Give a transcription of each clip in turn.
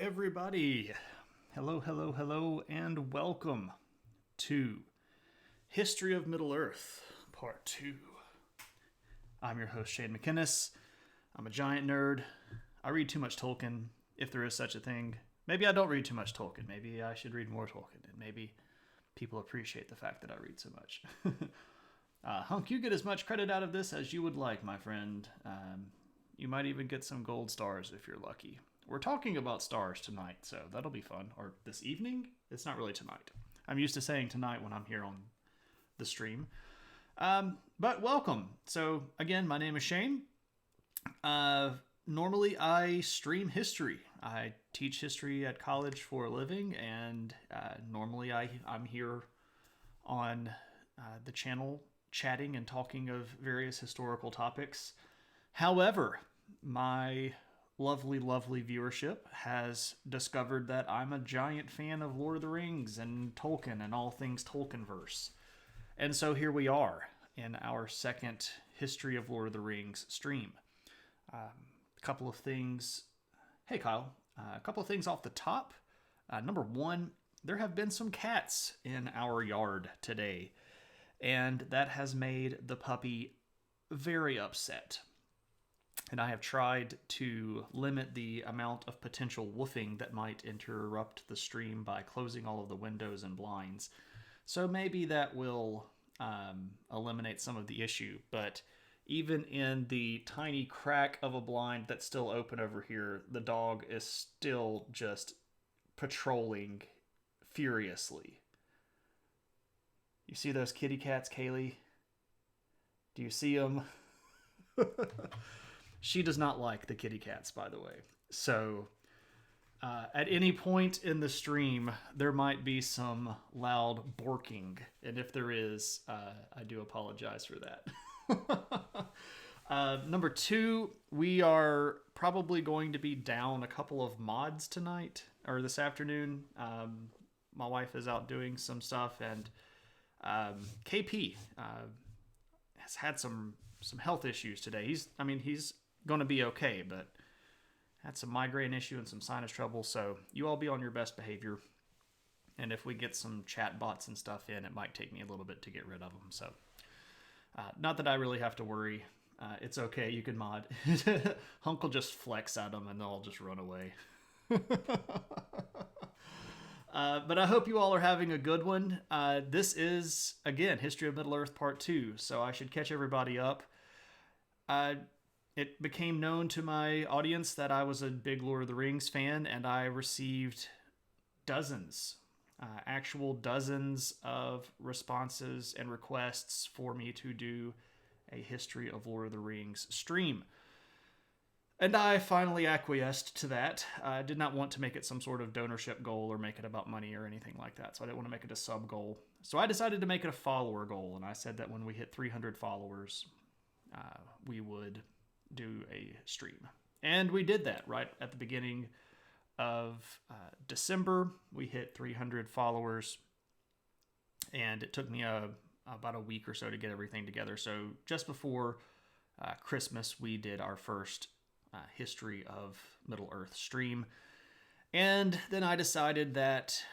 everybody. Hello, hello, hello, and welcome to History of Middle-earth, Part 2. I'm your host, Shane McInnes. I'm a giant nerd. I read too much Tolkien, if there is such a thing. Maybe I don't read too much Tolkien. Maybe I should read more Tolkien, and maybe people appreciate the fact that I read so much. Hunk, you get as much credit out of this as you would like, my friend. You might even get some gold stars if you're lucky. We're talking about stars tonight, so that'll be fun. Or this evening? It's not really tonight. I'm used to saying tonight when I'm here on the stream. But welcome. So, again, my name is Shane. Normally, I stream history. I teach history at college for a living, and normally I'm here on the channel chatting and talking of various historical topics. However, my lovely viewership has discovered that I'm a giant fan of Lord of the Rings and Tolkien and all things Tolkienverse. And so here we are in our second History of Lord of the Rings stream. A couple of things. Hey, Kyle. A couple of things off the top. Number one, there have been some cats in our yard today, and that has made the puppy very upset. And I have tried to limit the amount of potential woofing that might interrupt the stream by closing all of the windows and blinds. So maybe that will eliminate some of the issue. But even in the tiny crack of a blind that's still open over here, the dog is still just patrolling furiously. You see those kitty cats, Kaylee? Do you see them? She does not like the kitty cats, by the way. So at any point in the stream, there might be some loud borking. And if there is, I do apologize for that. Number two, we are probably going to be down a couple of mods tonight or this afternoon. My wife is out doing some stuff, and KP has had some health issues today. He's going to be okay, but had some migraine issue and some sinus trouble, so you all be on your best behavior. And if we get some chat bots and stuff in, it might take me a little bit to get rid of them. So not that I really have to worry. It's okay, you can mod. Hunk will just flex at them and they'll all just run away. But I hope you all are having a good one. This is, again, History of Middle-earth Part 2, so I should catch everybody up. It became known to my audience that I was a big Lord of the Rings fan, and I received actual dozens of responses and requests for me to do a History of Lord of the Rings stream. And I finally acquiesced to that. I did not want to make it some sort of donorship goal or make it about money or anything like that, so I didn't want to make it a sub goal. So I decided to make it a follower goal, and I said that when we hit 300 followers, we would do a stream. And we did that right at the beginning of December. We hit 300 followers, and it took me about a week or so to get everything together. So just before Christmas, we did our first History of Middle-earth stream. And then I decided that,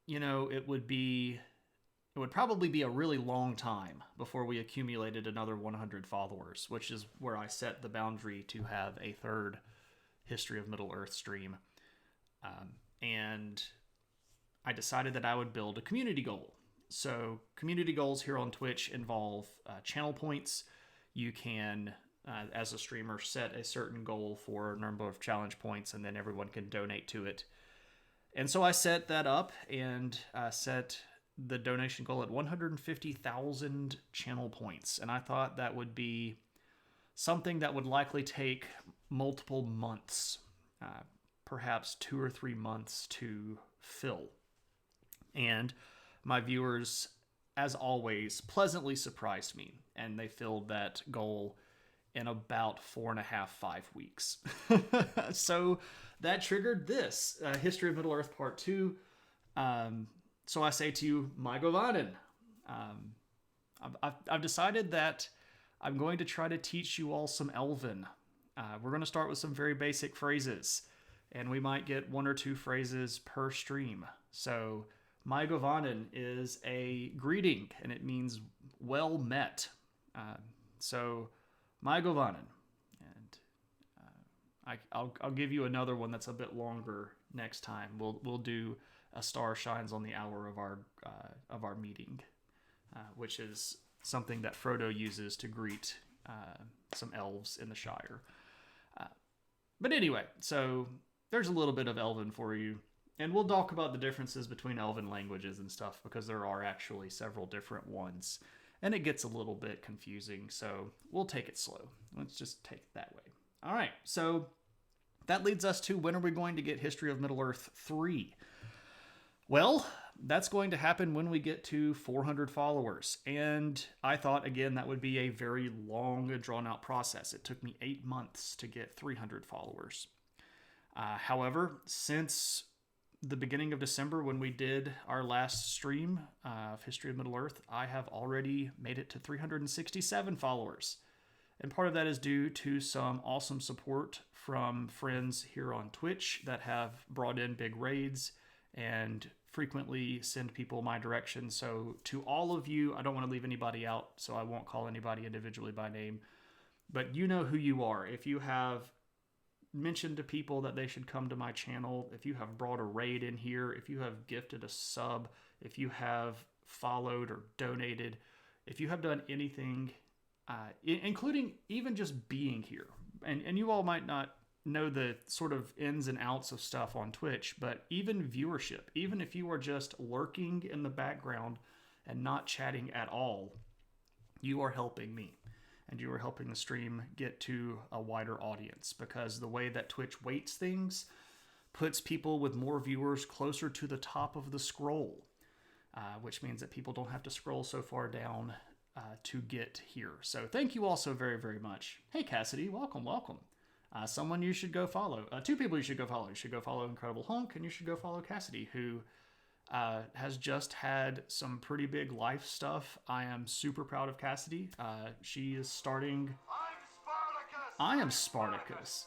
it would probably be a really long time before we accumulated another 100 followers, which is where I set the boundary to have a third History of Middle-earth stream. And I decided that I would build a community goal. So community goals here on Twitch involve channel points. You can, as a streamer, set a certain goal for a number of challenge points, and then everyone can donate to it. And so I set that up and set the donation goal at 150,000 channel points. And I thought that would be something that would likely take multiple months, perhaps 2 or 3 months to fill. And my viewers, as always, pleasantly surprised me, and they filled that goal in about 4.5, 5 weeks. So that triggered this, History of Middle-earth Part 2. So I say to you, my Govanen, I've decided that I'm going to try to teach you all some Elven. We're going to start with some very basic phrases. and we might get 1 or 2 phrases per stream. So, Mai Govanen is a greeting, and it means well met. So, Mai Govanen. And I'll give you another one that's a bit longer next time. We'll do A Star Shines on the Hour of our meeting, which is something that Frodo uses to greet some elves in the Shire. But anyway, so there's a little bit of Elven for you. And we'll talk about the differences between Elven languages and stuff, because there are actually several different ones. And it gets a little bit confusing, so we'll take it slow. Let's just take it that way. All right, so that leads us to, when are we going to get History of Middle-earth 3? Well, that's going to happen when we get to 400 followers. And I thought, again, that would be a very long, drawn-out process. It took me 8 months to get 300 followers. However, since the beginning of December, when we did our last stream of History of Middle-earth, I have already made it to 367 followers. And part of that is due to some awesome support from friends here on Twitch that have brought in big raids and frequently send people my direction. So to all of you, I don't want to leave anybody out, so I won't call anybody individually by name, but you know who you are. If you have mentioned to people that they should come to my channel, if you have brought a raid in here, if you have gifted a sub, if you have followed or donated, if you have done anything, including even just being here, and you all might not know the sort of ins and outs of stuff on Twitch, but even viewership, even if you are just lurking in the background and not chatting at all, you are helping me, and you are helping the stream get to a wider audience, because the way that Twitch weights things puts people with more viewers closer to the top of the scroll, which means that people don't have to scroll so far down to get here. So thank you all so very, very much. Hey, Cassidy, welcome. Someone you should go follow. 2 people you should go follow. You should go follow Incredible Hunk, and you should go follow Cassidy, who has just had some pretty big life stuff. I am super proud of Cassidy. She is starting... I am Spartacus.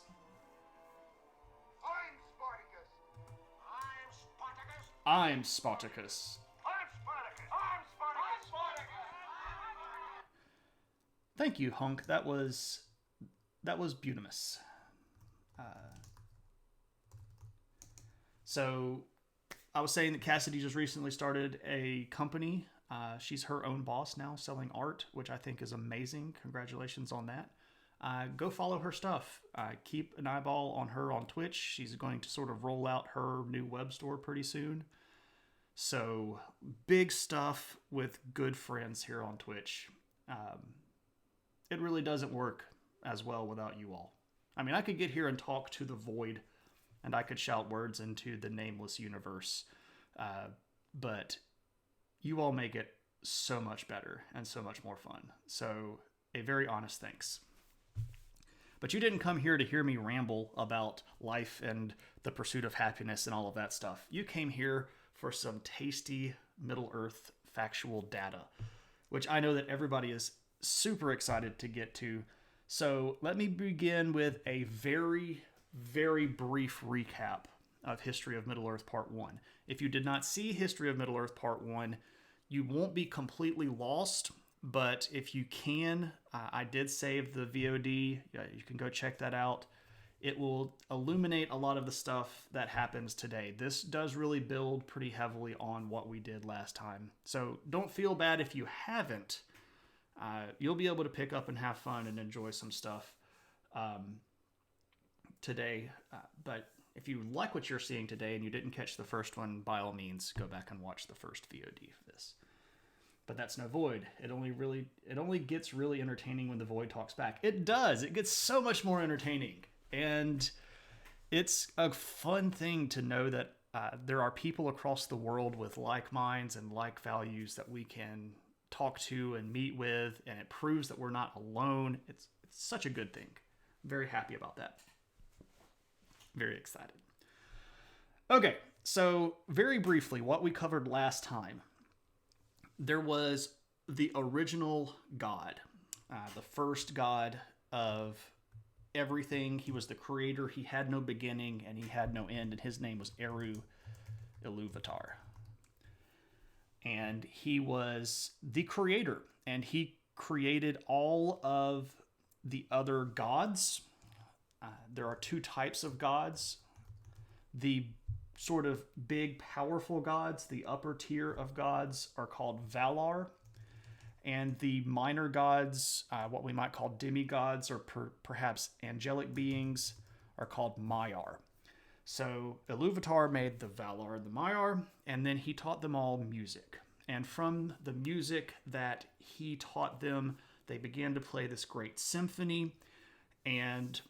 I'm Spartacus. Thank you, Hunk. That was beautimous. So I was saying that Cassidy just recently started a company. She's her own boss now, selling art, which I think is amazing. Congratulations on that. Go follow her stuff. Keep an eyeball on her on Twitch. She's going to sort of roll out her new web store pretty soon. So big stuff with good friends here on Twitch. It really doesn't work as well without you all. I mean, I could get here and talk to the void, and I could shout words into the nameless universe, but you all make it so much better and so much more fun. So a very honest thanks. But you didn't come here to hear me ramble about life and the pursuit of happiness and all of that stuff. You came here for some tasty Middle-earth factual data, which I know that everybody is super excited to get to. So let me begin with a very, very brief recap of History of Middle-earth Part 1. If you did not see History of Middle-earth Part 1, you won't be completely lost, but if you can, I did save the VOD. You can go check that out. It will illuminate a lot of the stuff that happens today. This does really build pretty heavily on what we did last time. So don't feel bad if you haven't. You'll be able to pick up and have fun and enjoy some stuff today. But if you like what you're seeing today and you didn't catch the first one, by all means, go back and watch the first VOD for this. But that's no Void. It only gets really entertaining when the Void talks back. It does. It gets so much more entertaining. And it's a fun thing to know that there are people across the world with like minds and like values that we can talk to and meet with, and it proves that we're not alone. It's such a good thing. I'm very happy about that. Very excited. Okay, so very briefly, what we covered last time. There was the original god, the first god of everything. He was the creator. He had no beginning and he had no end. And his name was Eru Iluvatar. And he was the creator. And he created all of the other gods. There are two types of gods. The sort of big, powerful gods, the upper tier of gods, are called Valar. And the minor gods, what we might call demigods or perhaps angelic beings, are called Maiar. So Iluvatar made the Valar and the Maiar, and then he taught them all music. And from the music that he taught them, they began to play this great symphony. And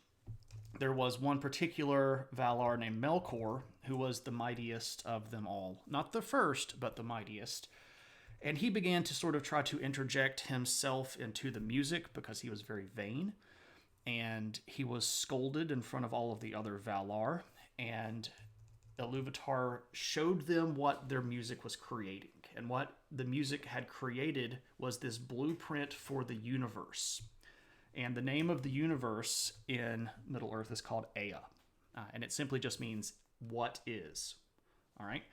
there was one particular Valar named Melkor, who was the mightiest of them all. Not the first, but the mightiest. And he began to sort of try to interject himself into the music because he was very vain. And he was scolded in front of all of the other Valar. And Iluvatar showed them what their music was creating. And what the music had created was this blueprint for the universe. And the name of the universe in Middle-earth is called Ea. And it simply just means what is. All right?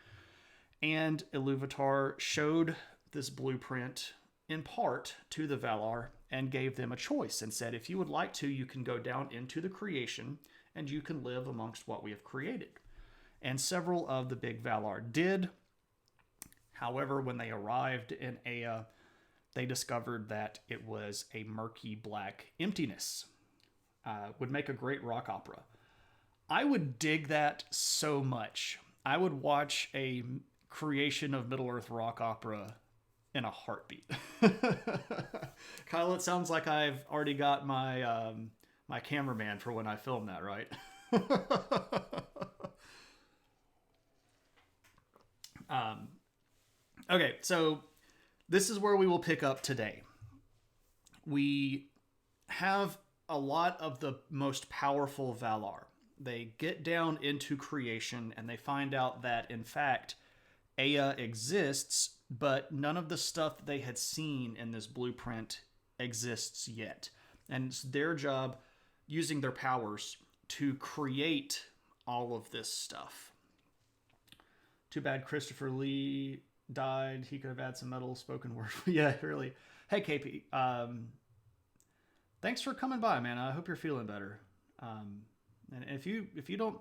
And Iluvatar showed this blueprint in part to the Valar and gave them a choice and said, if you would like to, you can go down into the creation and you can live amongst what we have created. And several of the big Valar did. However, when they arrived in Ea, they discovered that it was a murky black emptiness. Would make a great rock opera. I would dig that so much. I would watch a creation of Middle-earth rock opera in a heartbeat. Kyle, it sounds like I've already got my my cameraman for when I film that, right? Okay, so this is where we will pick up today. We have a lot of the most powerful Valar. They get down into creation and they find out that, in fact, Ea exists, but none of the stuff that they had seen in this blueprint exists yet. And it's their job, using their powers, to create all of this stuff. Too bad Christopher Lee died. He could have had some metal spoken word. Yeah, really. Hey, KP. Thanks for coming by, man. I hope you're feeling better. And if you don't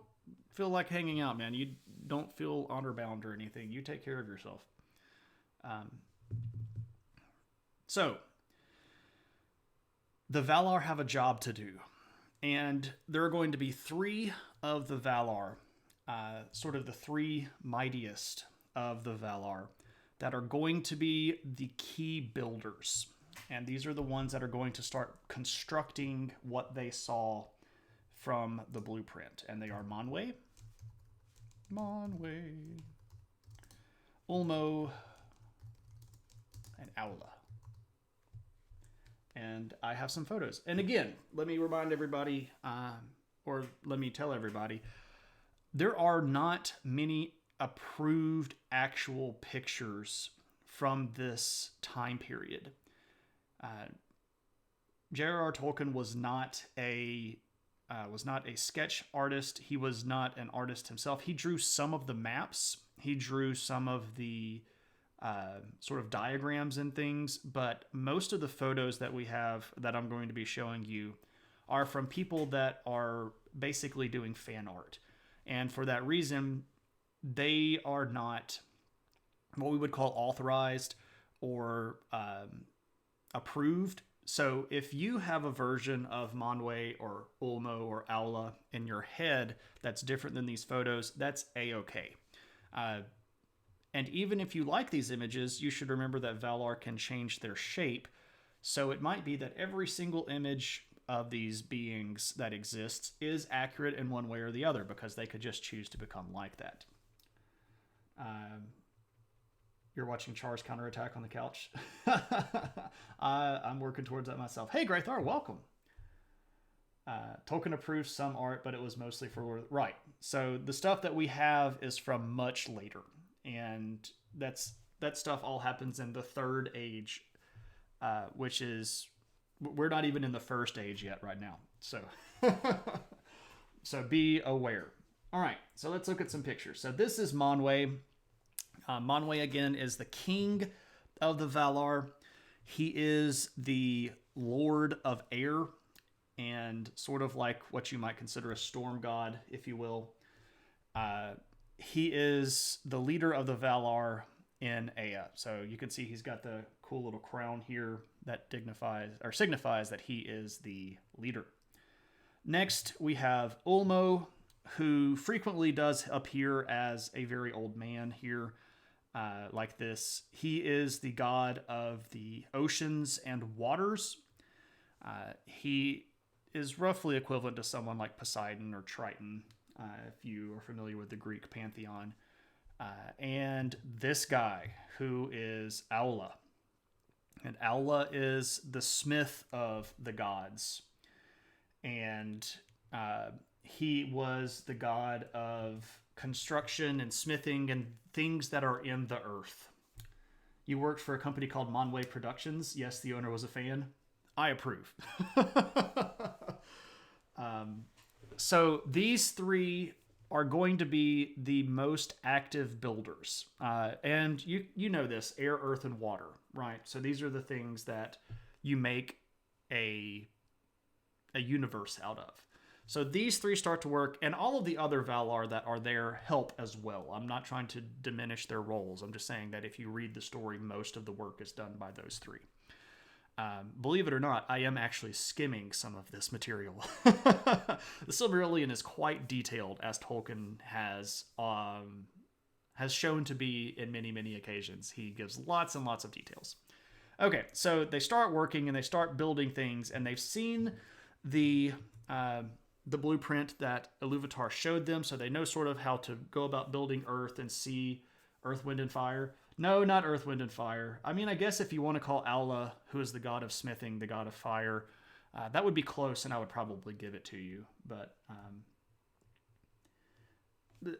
feel like hanging out, man, you don't feel honor bound or anything, you take care of yourself. So the Valar have a job to do, and there are going to be three of the Valar, sort of the three mightiest of the Valar, that are going to be the key builders. And these are the ones that are going to start constructing what they saw from the blueprint. And they are Manwë, Ulmo, and Aula. And I have some photos. And again, let me remind everybody, or let me tell everybody, there are not many approved actual pictures from this time period. J.R.R. Tolkien was not a sketch artist. He was not an artist himself. He drew some of the maps. He drew some of the sort of diagrams and things, but most of the photos that we have that I'm going to be showing you are from people that are basically doing fan art. And for that reason, they are not what we would call authorized or approved. So if you have a version of Manwë or Ulmo or Aula in your head that's different than these photos, that's A-okay. And even if you like these images, you should remember that Valar can change their shape. So it might be that every single image of these beings that exists is accurate in one way or the other, because they could just choose to become like that. You're watching Char's counterattack on the couch. I'm working towards that myself. Hey, Graythar, welcome. Tolkien approved some art, but it was mostly for... Right. So the stuff that we have is from much later. And that stuff all happens in the Third Age, which is... We're not even in the First Age yet right now. So, so be aware. All right, so let's look at some pictures. So this is Manwe. Manwe, again, is the king of the Valar. He is the lord of air and sort of like what you might consider a storm god, if you will. He is the leader of the Valar in Ea. So you can see he's got the cool little crown here that signifies that he is the leader. Next, we have Ulmo, who frequently does appear as a very old man here, like this. He is the god of the oceans and waters. He is roughly equivalent to someone like Poseidon or Triton, if you are familiar with the Greek pantheon. And this guy, who is Aula. And Aula is the smith of the gods. And he was the god of construction and smithing and things that are in the earth. You worked for a company called Manwe Productions. Yes, the owner was a fan. I approve. So these three are going to be the most active builders. And you know this, air, earth, and water, right? So these are the things that you make a universe out of. So these three start to work, and all of the other Valar that are there help as well. I'm not trying to diminish their roles. I'm just saying that if you read the story, most of the work is done by those three. Believe it or not, I am actually skimming some of this material. The Silmarillion is quite detailed, as Tolkien has shown to be in many, many occasions. He gives lots and lots of details. Okay, so they start working and they start building things, and they've seen the blueprint that Iluvatar showed them, so they know sort of how to go about building Earth and Sea, Earth, Wind, and Fire. No, not Earth, Wind, and Fire. I mean, I guess if you want to call Aula, who is the god of smithing, the god of fire, that would be close, and I would probably give it to you. But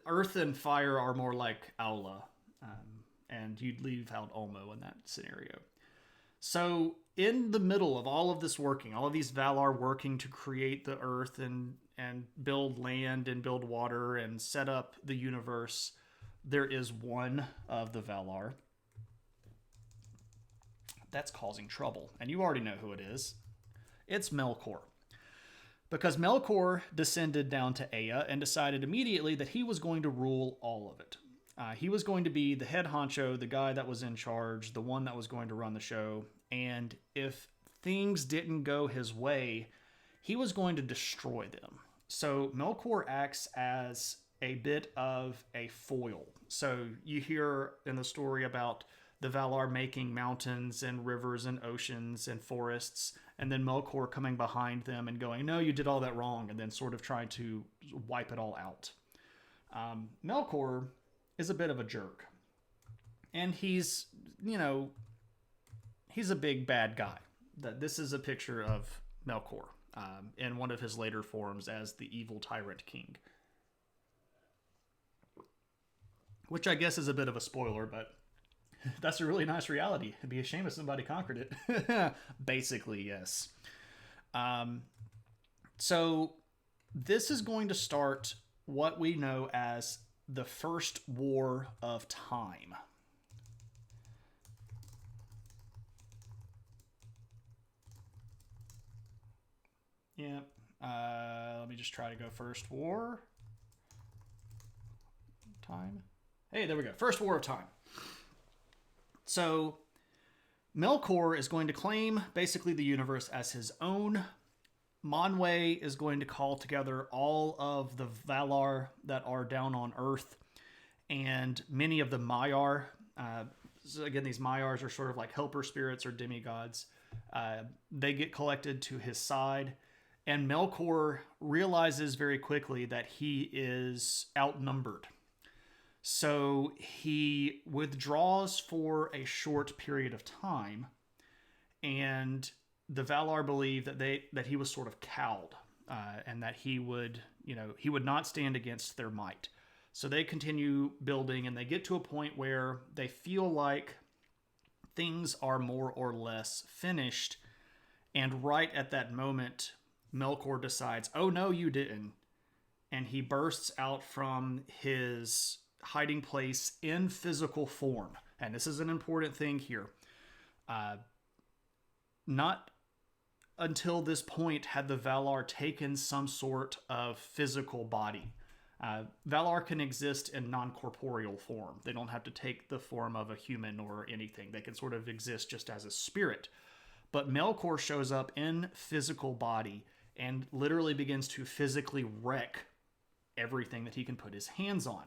Earth and Fire are more like Aula, and you'd leave out Ulmo in that scenario. So in the middle of all of this working, all of these Valar working to create the Earth and build land and build water and set up the universe, there is one of the Valar that's causing trouble. And you already know who it is. It's Melkor. Because Melkor descended down to Ea and decided immediately that he was going to rule all of it. He was going to be the head honcho, the guy that was in charge, the one that was going to run the show. And if things didn't go his way, he was going to destroy them. So Melkor acts as a bit of a foil. So you hear in the story about the Valar making mountains and rivers and oceans and forests, and then Melkor coming behind them and going, no, you did all that wrong, and then sort of trying to wipe it all out. Melkor is a bit of a jerk. And he's a big bad guy. This is a picture of Melkor in one of his later forms as the evil tyrant king. Which I guess is a bit of a spoiler, but that's a really nice reality. It'd be a shame if somebody conquered it. Basically, yes. So this is going to start what we know as the First War of Time. Yeah. Let me just try to go First War. Time. Hey, there we go. First War of Time. So, Melkor is going to claim basically the universe as his own. Manwe is going to call together all of the Valar that are down on Earth and many of the Maiar. So again, these Maiars are sort of like helper spirits or demigods. They get collected to his side. And Melkor realizes very quickly that he is outnumbered. So he withdraws for a short period of time, and the Valar believe that he was sort of cowed, and that he would not stand against their might. So they continue building, and they get to a point where they feel like things are more or less finished, and right at that moment, Melkor decides, oh no, you didn't. And he bursts out from his hiding place in physical form. And this is an important thing here. Not until this point had the Valar taken some sort of physical body. Valar can exist in non-corporeal form. They don't have to take the form of a human or anything. They can sort of exist just as a spirit. But Melkor shows up in physical body and literally begins to physically wreck everything that he can put his hands on.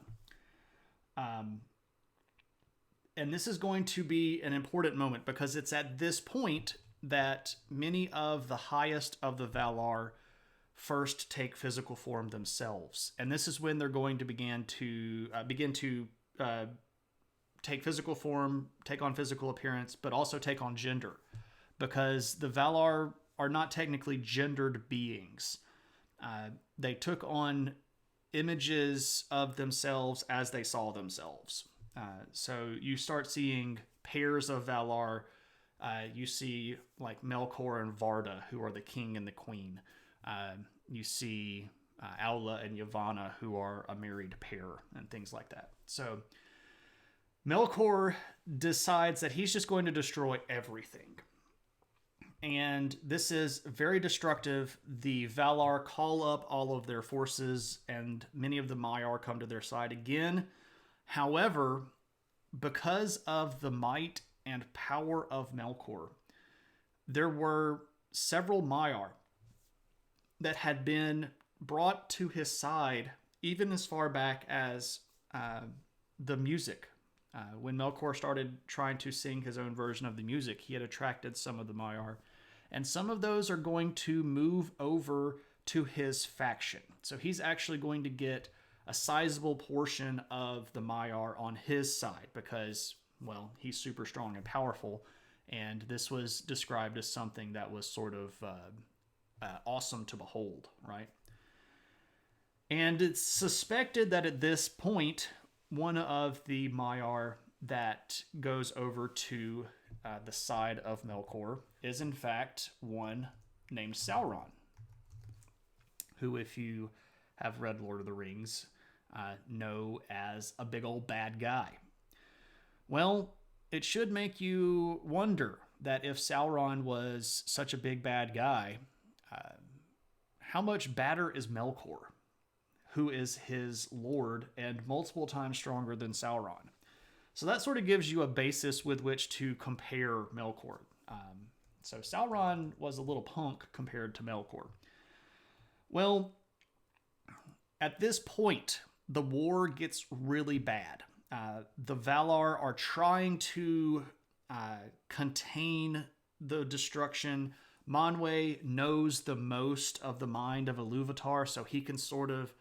And this is going to be an important moment because it's at this point that many of the highest of the Valar first take physical form themselves. And this is when they're going to begin to take physical form, take on physical appearance, but also take on gender. Because the Valar are not technically gendered beings. They took on images of themselves as they saw themselves. So you start seeing pairs of Valar. You see like Melkor and Varda, who are the king and the queen. You see Aula and Yavanna, who are a married pair, and things like that. So Melkor decides that he's just going to destroy everything. And this is very destructive. The Valar call up all of their forces, and many of the Maiar come to their side again. However, because of the might and power of Melkor, there were several Maiar that had been brought to his side even as far back as the music. When Melkor started trying to sing his own version of the music, he had attracted some of the Maiar. And some of those are going to move over to his faction. So he's actually going to get a sizable portion of the Maiar on his side because, well, he's super strong and powerful. And this was described as something that was sort of awesome to behold, right? And it's suspected that at this point, one of the Maiar that goes over to the side of Melkor is in fact one named Sauron, who, if you have read Lord of the Rings, know as a big old bad guy. Well, it should make you wonder that if Sauron was such a big bad guy, how much badder is Melkor, who is his lord and multiple times stronger than Sauron? So that sort of gives you a basis with which to compare Melkor. So Sauron was a little punk compared to Melkor. Well, at this point, the war gets really bad. The Valar are trying to contain the destruction. Manwë knows the most of the mind of Ilúvatar, so he can sort of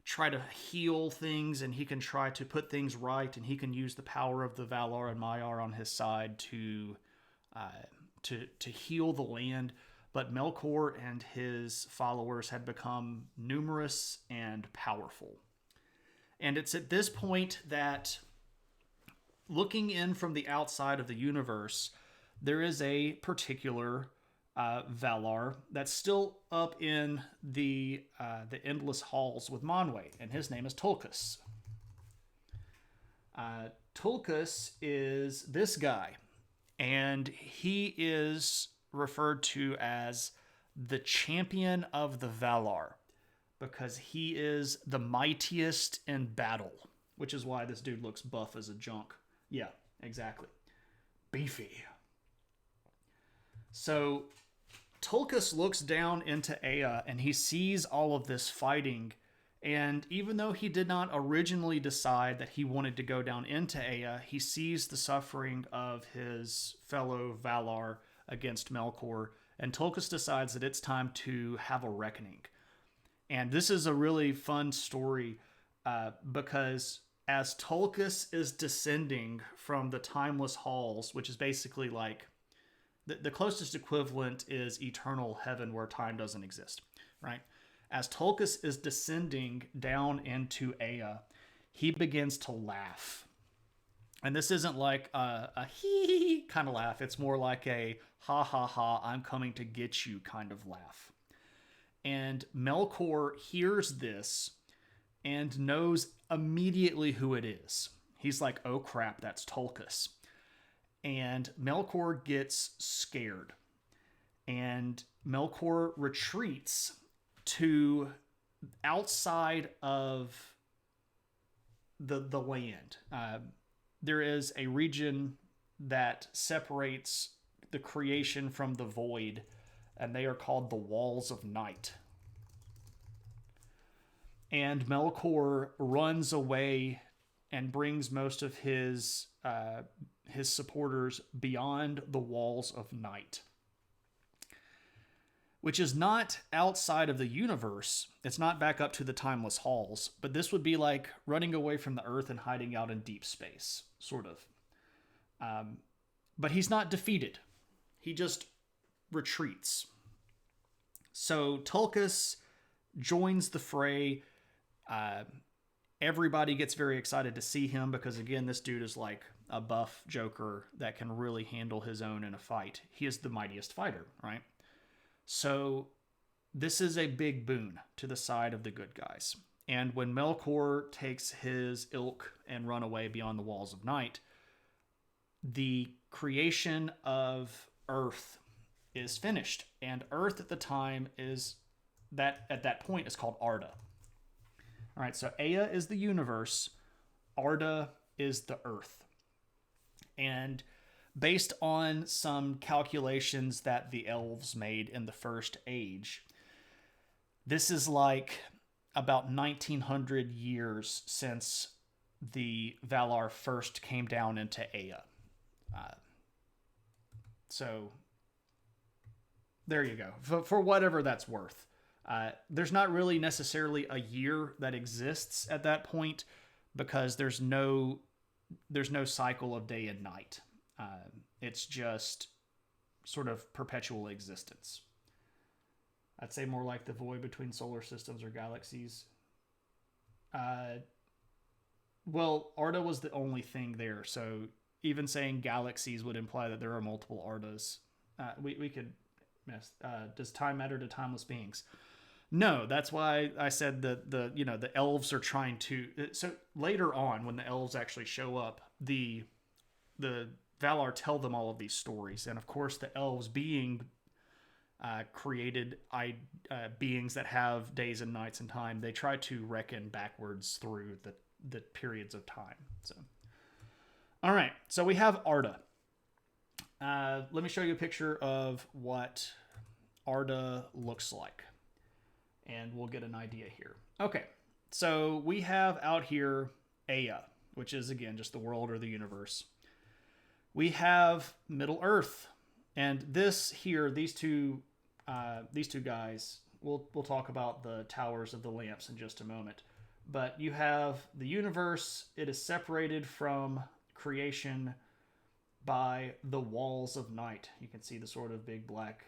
try to heal things, and he can try to put things right, and he can use the power of the Valar and Maiar on his side to heal the land. But Melkor and his followers had become numerous and powerful. And it's at this point that, looking in from the outside of the universe, there is a particular Valar that's still up in the endless halls with Manwë, and his name is Tulkas. Tulkas is this guy, and he is referred to as the champion of the Valar because he is the mightiest in battle, which is why this dude looks buff as a junk. Yeah, exactly. Beefy. So Tulkas looks down into Ea and he sees all of this fighting. And even though he did not originally decide that he wanted to go down into Ea, he sees the suffering of his fellow Valar against Melkor. And Tulkas decides that it's time to have a reckoning. And this is a really fun story because as Tulkas is descending from the Timeless Halls, which is basically like the closest equivalent is eternal heaven where time doesn't exist, right? As Tulkas is descending down into Ea, he begins to laugh. And this isn't like a hee kind of laugh. It's more like a ha ha ha, I'm coming to get you kind of laugh. And Melkor hears this and knows immediately who it is. He's like, oh crap, that's Tulkas. And Melkor gets scared. And Melkor retreats to outside of the land. There is a region that separates the creation from the void, and they are called the Walls of Night. And Melkor runs away and brings most of his supporters beyond the Walls of Night, which is not outside of the universe. It's not back up to the timeless halls, but this would be like running away from the Earth and hiding out in deep space, sort of. But he's not defeated. He just retreats. So Tulkas joins the fray. Everybody gets very excited to see him because, again, this dude is like a buff Joker that can really handle his own in a fight. He is the mightiest fighter, right? So this is a big boon to the side of the good guys. And when Melkor takes his ilk and run away beyond the Walls of Night, the creation of Earth is finished. And Earth at the time is that at that point is called Arda. All right, so Ea is the universe, Arda is the Earth. And based on some calculations that the elves made in the First Age, this is like about 1900 years since the Valar first came down into Ea. So there you go. For whatever that's worth. There's not really necessarily a year that exists at that point because there's no cycle of day and night. It's just sort of perpetual existence. I'd say more like the void between solar systems or galaxies. Well, Arda was the only thing there, so even saying galaxies would imply that there are multiple Ardas. We could mess. Does time matter to timeless beings? No, that's why I said that the elves are trying to. So later on, when the elves actually show up, the Valar tell them all of these stories, and of course, the elves being created beings that have days and nights and time, they try to reckon backwards through the periods of time. So, all right, so we have Arda. Let me show you a picture of what Arda looks like, and we'll get an idea here. Okay, so we have out here Ea, which is, again, just the world or the universe. We have Middle Earth, and this here, these two guys, we'll talk about the towers of the lamps in just a moment. But you have the universe. It is separated from creation by the Walls of Night. You can see the sort of big black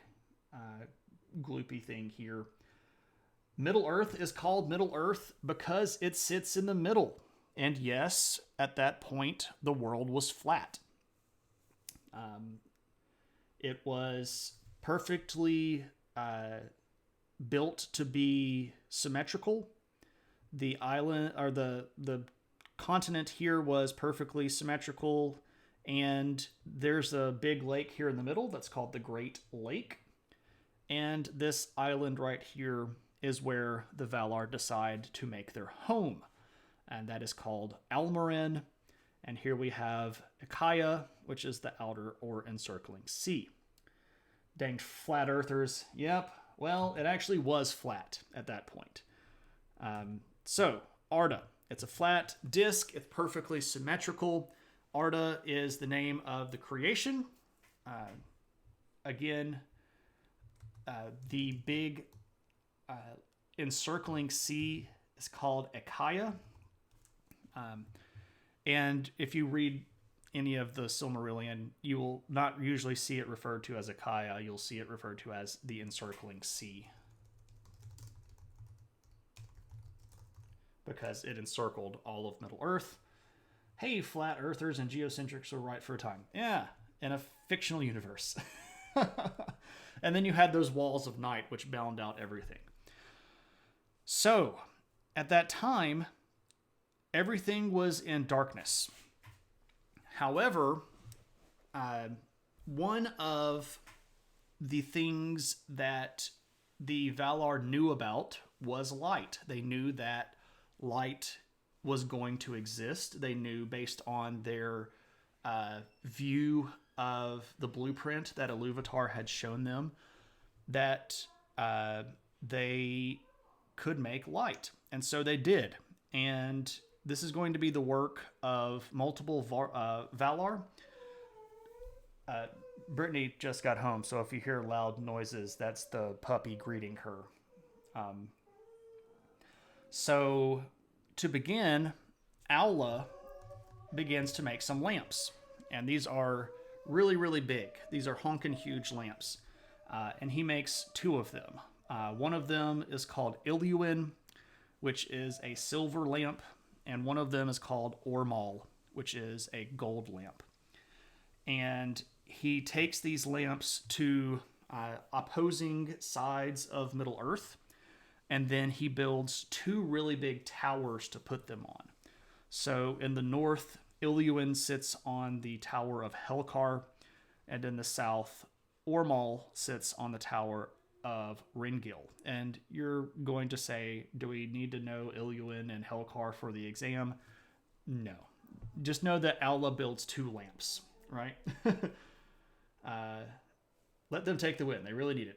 gloopy thing here. Middle Earth is called Middle Earth because it sits in the middle. And yes, at that point, the world was flat. It was perfectly built to be symmetrical. The island, or the continent here, was perfectly symmetrical, and there's a big lake here in the middle that's called the Great Lake. And this island right here is where the Valar decide to make their home, and that is called Almorin. And here we have Ikaya, which is the outer or encircling sea. Dang flat earthers. Yep. Well, it actually was flat at that point. So, Arda. It's a flat disk. It's perfectly symmetrical. Arda is the name of the creation. Again, the big encircling sea is called Ikaya. And if you read any of the Silmarillion, you will not usually see it referred to as Ikaya. You'll see it referred to as the encircling sea, because it encircled all of Middle Earth. Hey, flat earthers and geocentrics were right for a time. Yeah, in a fictional universe. And then you had those Walls of Night, which bound out everything. So, at that time, everything was in darkness. However, one of the things that the Valar knew about was light. They knew that light was going to exist. They knew, based on their view of the blueprint that Iluvatar had shown them, that they could make light. And so they did. And this is going to be the work of multiple Valar. Brittany just got home, so if you hear loud noises, that's the puppy greeting her. So, to begin, Aula begins to make some lamps. And these are really, really big. These are honking huge lamps. And he makes two of them. One of them is called Iluin, which is a silver lamp. And one of them is called Ormal, which is a gold lamp. And he takes these lamps to opposing sides of Middle-earth, and then he builds two really big towers to put them on. So in the north, Iluin sits on the Tower of Helkar, and in the south, Ormal sits on the Tower of Ringil. And you're going to say, do we need to know Iluin and Helkar for the exam? No. Just know that Aula builds two lamps, right? Let them take the win. They really need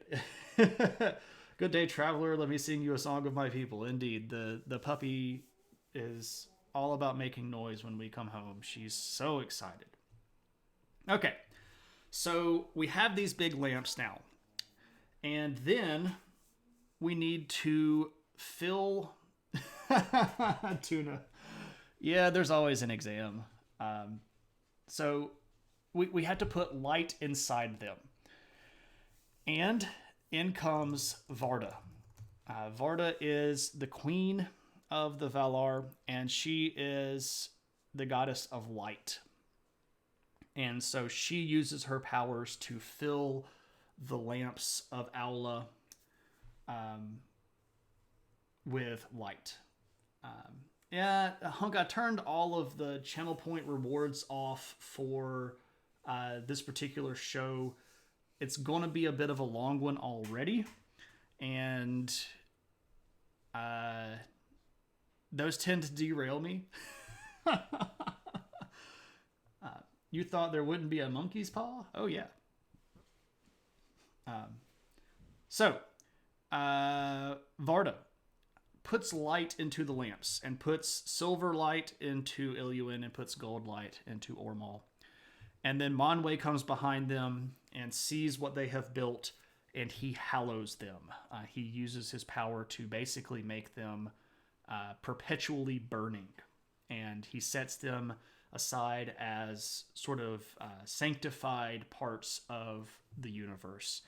it. Good day, traveler. Let me sing you a song of my people. Indeed, the puppy is all about making noise when we come home. She's so excited. Okay, so we have these big lamps now. And then we need to fill... Tuna. Yeah, there's always an exam. So we had to put light inside them. And in comes Varda. Varda is the queen of the Valar, and she is the goddess of light. And so she uses her powers to fill the lamps of Aula with light. Hunk, I turned all of the channel point rewards off for this particular show. It's going to be a bit of a long one already. And those tend to derail me. You thought there wouldn't be a monkey's paw? Oh, yeah. Varda puts light into the lamps and puts silver light into Iluin and puts gold light into Ormal. And then Manwe comes behind them and sees what they have built, and he hallows them. He uses his power to basically make them perpetually burning. And he sets them aside as sort of sanctified parts of the universe.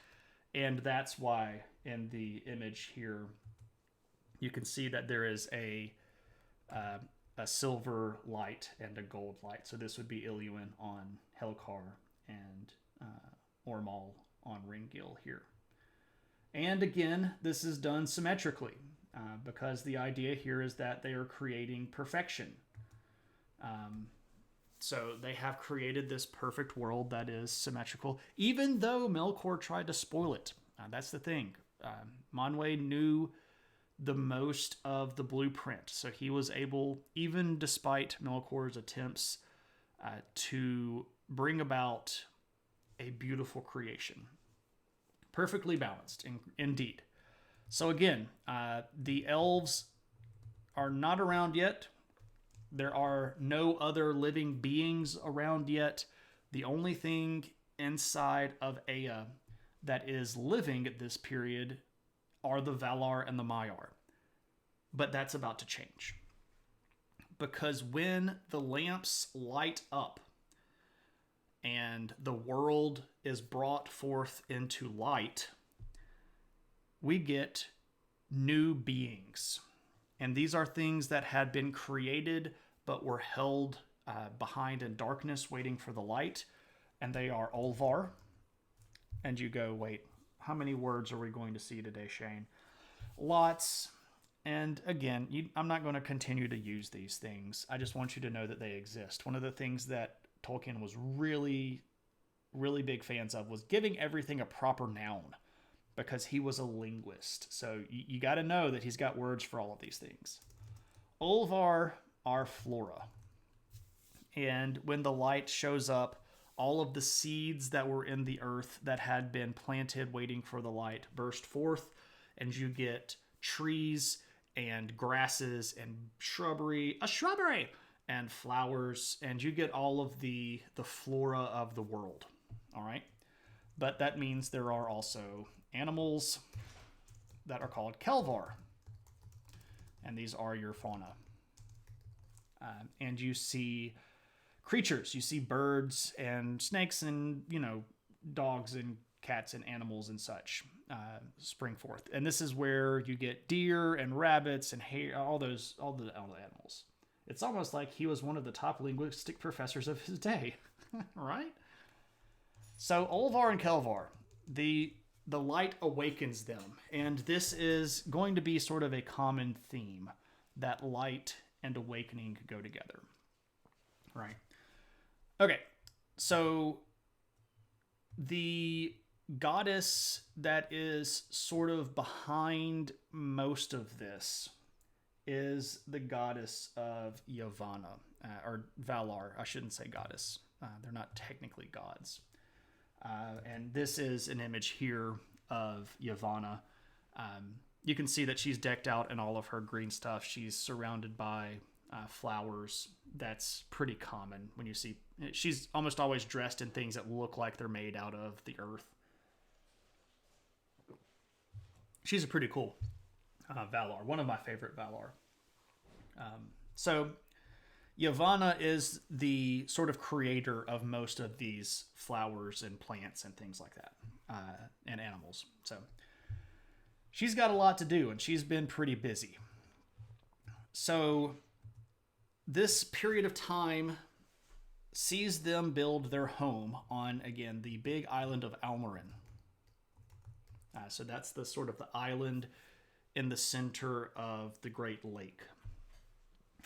And that's why in the image here, you can see that there is a silver light and a gold light. So this would be Iluin on Helkar and Ormal on Ringil here. And again, this is done symmetrically because the idea here is that they are creating perfection. So they have created this perfect world that is symmetrical, even though Melkor tried to spoil it. That's the thing. Manwe knew the most of the blueprint, so he was able, even despite Melkor's attempts, to bring about a beautiful creation. Perfectly balanced, indeed. So again, the elves are not around yet. There are no other living beings around yet. The only thing inside of Ea that is living at this period are the Valar and the Maiar. But that's about to change. Because when the lamps light up and the world is brought forth into light, we get new beings. And these are things that had been created but were held behind in darkness waiting for the light. And they are Olvar. And you go, wait, how many words are we going to see today, Shane? Lots. And again, I'm not going to continue to use these things. I just want you to know that they exist. One of the things that Tolkien was really, really big fans of was giving everything a proper noun because he was a linguist. So you got to know that he's got words for all of these things. Olvar are flora. And when the light shows up, all of the seeds that were in the earth that had been planted waiting for the light burst forth, and you get trees and grasses and shrubbery, and flowers, and you get all of the flora of the world. All right? But that means there are also animals that are called Kelvar, and these are your fauna. And you see creatures. You see birds and snakes and, dogs and cats and animals and such spring forth. And this is where you get deer and rabbits and hare, all the animals. It's almost like he was one of the top linguistic professors of his day, right? So Olvar and Kelvar, the light awakens them. And this is going to be sort of a common theme, that light and awakening go together, right? Okay, so the goddess that is sort of behind most of this is the goddess of Yavanna, or Valar. I shouldn't say goddess. They're not technically gods. And this is an image here of Yavanna. You can see that she's decked out in all of her green stuff. She's surrounded by flowers. That's pretty common when you see. She's almost always dressed in things that look like they're made out of the earth. She's a pretty cool Valar, one of my favorite Valar. So Yavanna is the sort of creator of most of these flowers and plants and things like that, and animals. So she's got a lot to do, and she's been pretty busy. So this period of time sees them build their home on, again, the big island of Almarin. So that's the sort of the island in the center of the Great Lake.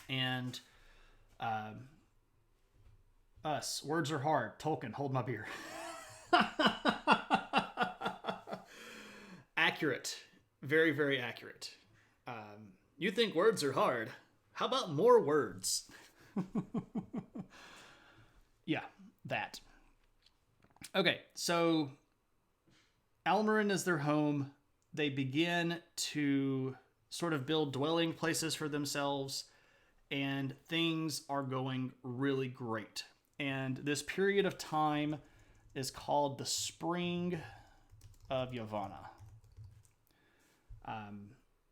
And words are hard. Tolkien, hold my beer. Accurate. Very, very accurate. You think words are hard. How about more words? Yeah, that. Okay, so Almarin is their home. They begin to sort of build dwelling places for themselves, and things are going really great. And this period of time is called the Spring of Yavanna.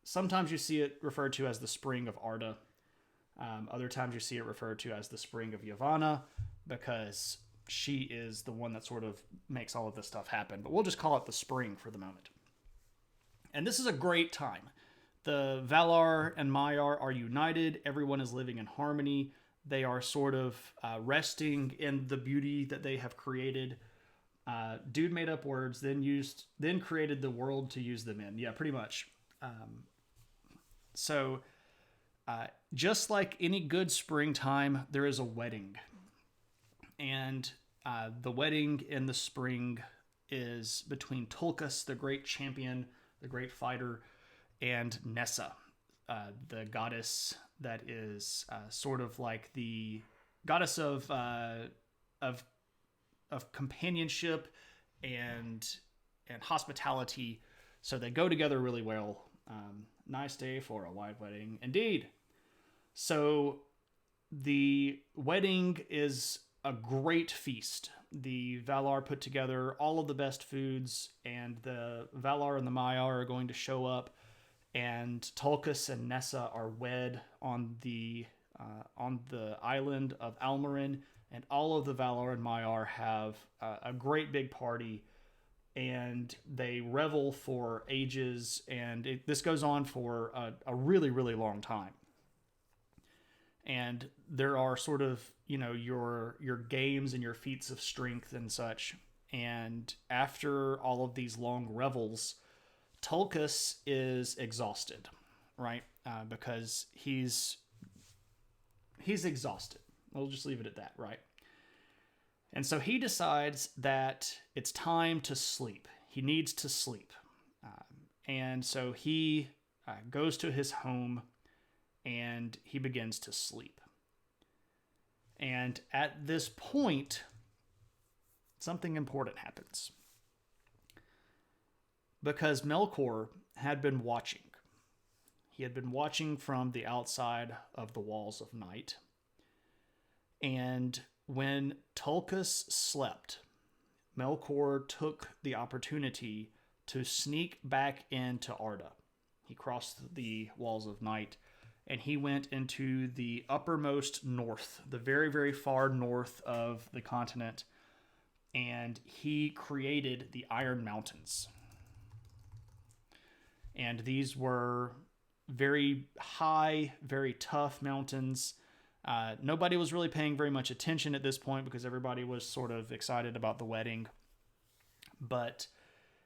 Sometimes you see it referred to as the Spring of Arda. Other times you see it referred to as the Spring of Yavanna, because she is the one that sort of makes all of this stuff happen. But we'll just call it the Spring for the moment. And this is a great time. The Valar and Maiar are united. Everyone is living in harmony. They are sort of resting in the beauty that they have created. Dude made up words, then created the world to use them in. Yeah, pretty much. So just like any good springtime, there is a wedding. And the wedding in the spring is between Tulkas, the great champion, the great fighter, and Nessa, the goddess that is sort of like the goddess of companionship and hospitality. So they go together really well. Nice day for a white wedding, indeed. So the wedding is a great feast. The Valar put together all of the best foods, and the Valar and the Maiar are going to show up, and Tulkas and Nessa are wed on the island of Almarin, and all of the Valar and Maiar have a great big party, and they revel for ages, and this goes on for a really, really long time. And there are sort of, your games and your feats of strength and such. And after all of these long revels, Tulkas is exhausted, right? because he's exhausted. We'll just leave it at that, right? And so he decides that it's time to sleep. He needs to sleep. And so he goes to his home and he begins to sleep. And at this point, something important happens. Because Melkor had been watching. He had been watching from the outside of the walls of night. And when Tulkas slept, Melkor took the opportunity to sneak back into Arda. He crossed the walls of night and he went into the uppermost north, the very, very far north of the continent, and he created the Iron Mountains. And these were very high, very tough mountains. Nobody was really paying very much attention at this point because everybody was sort of excited about the wedding. But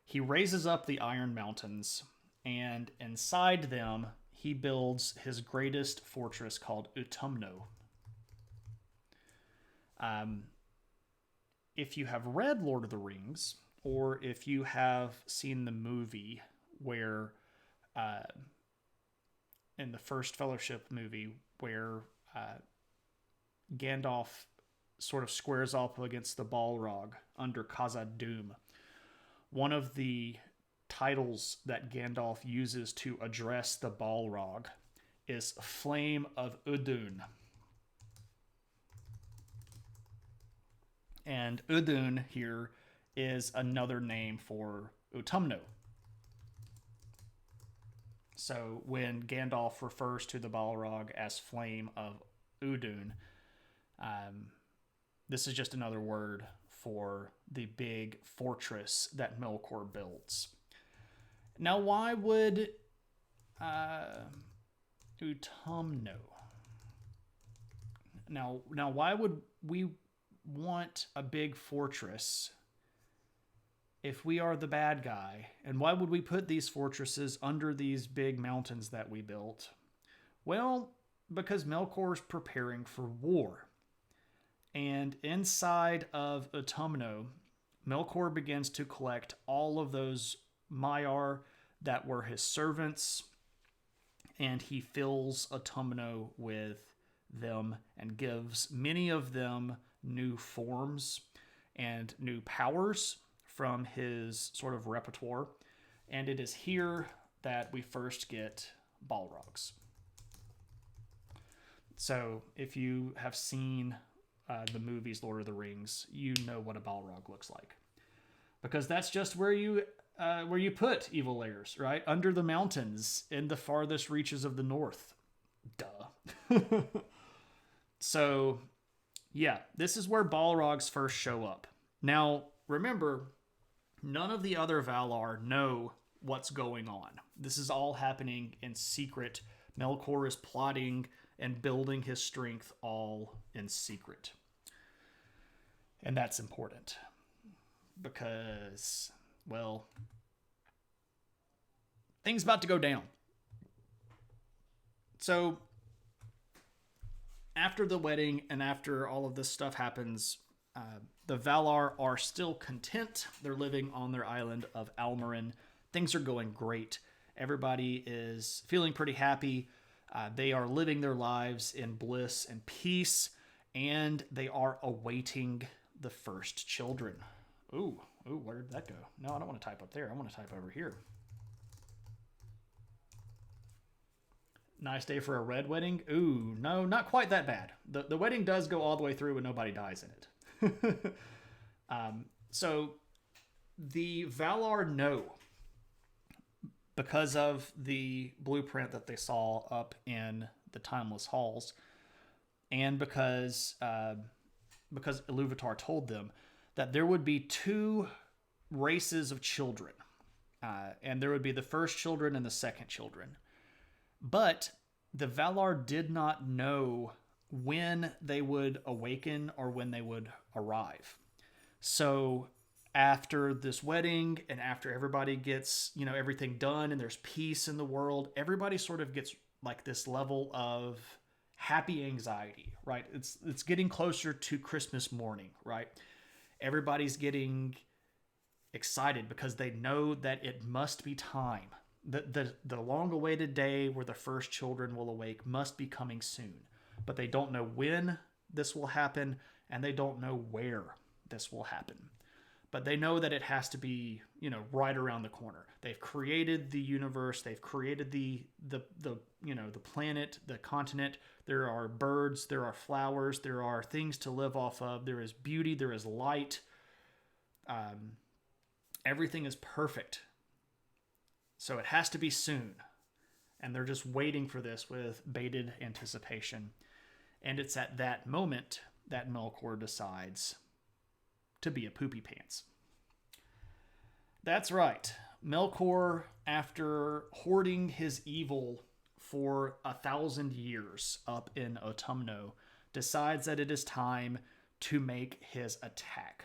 he raises up the Iron Mountains, and inside them, he builds his greatest fortress called Utumno. If you have read Lord of the Rings, or if you have seen the movie where, in the first Fellowship movie, where Gandalf sort of squares off against the Balrog under Khazad-dûm, one of the titles that Gandalf uses to address the Balrog is Flame of Udun. And Udun here is another name for Utumno. So when Gandalf refers to the Balrog as Flame of Udun, this is just another word for the big fortress that Melkor builds. Now, why would Utumno? Now, why would we want a big fortress if we are the bad guy? And why would we put these fortresses under these big mountains that we built? Well, because Melkor's preparing for war. And inside of Utumno, Melkor begins to collect all of those Maiar that were his servants, and he fills Utumno with them and gives many of them new forms and new powers from his sort of repertoire. And it is here that we first get Balrogs. So if you have seen the movies Lord of the Rings, you know what a Balrog looks like. Because that's just where you put evil layers, right? Under the mountains in the farthest reaches of the north. Duh. So, yeah, this is where Balrogs first show up. Now, remember, none of the other Valar know what's going on. This is all happening in secret. Melkor is plotting and building his strength all in secret. And that's important. Because, well, things about to go down. So, after the wedding and after all of this stuff happens, the Valar are still content. They're living on their island of Almarin. Things are going great. Everybody is feeling pretty happy. They are living their lives in bliss and peace, and they are awaiting the first children. Ooh, where did that go? No, I don't want to type up there. I want to type over here. Nice day for a red wedding. Ooh, no, not quite that bad. The wedding does go all the way through and nobody dies in it. So the Valar know, because of the blueprint that they saw up in the Timeless Halls, and because Iluvatar told them that there would be two races of children, and there would be the first children and the second children. But the Valar did not know when they would awaken or when they would arrive. So after this wedding and after everybody gets, everything done and there's peace in the world, everybody sort of gets like this level of happy anxiety, right? It's getting closer to Christmas morning, right? Everybody's getting excited because they know that it must be time. The long awaited day where the first children will awake must be coming soon. But they don't know when this will happen, and they don't know where this will happen. But they know that it has to be, right around the corner. They've created the universe, they've created the planet, the continent. There are birds, there are flowers, there are things to live off of. There is beauty, there is light. Everything is perfect. So it has to be soon. And they're just waiting for this with bated anticipation. And it's at that moment that Melkor decides to be a poopy pants. That's right. Melkor, after hoarding his evil for 1,000 years up in Autumno, decides that it is time to make his attack.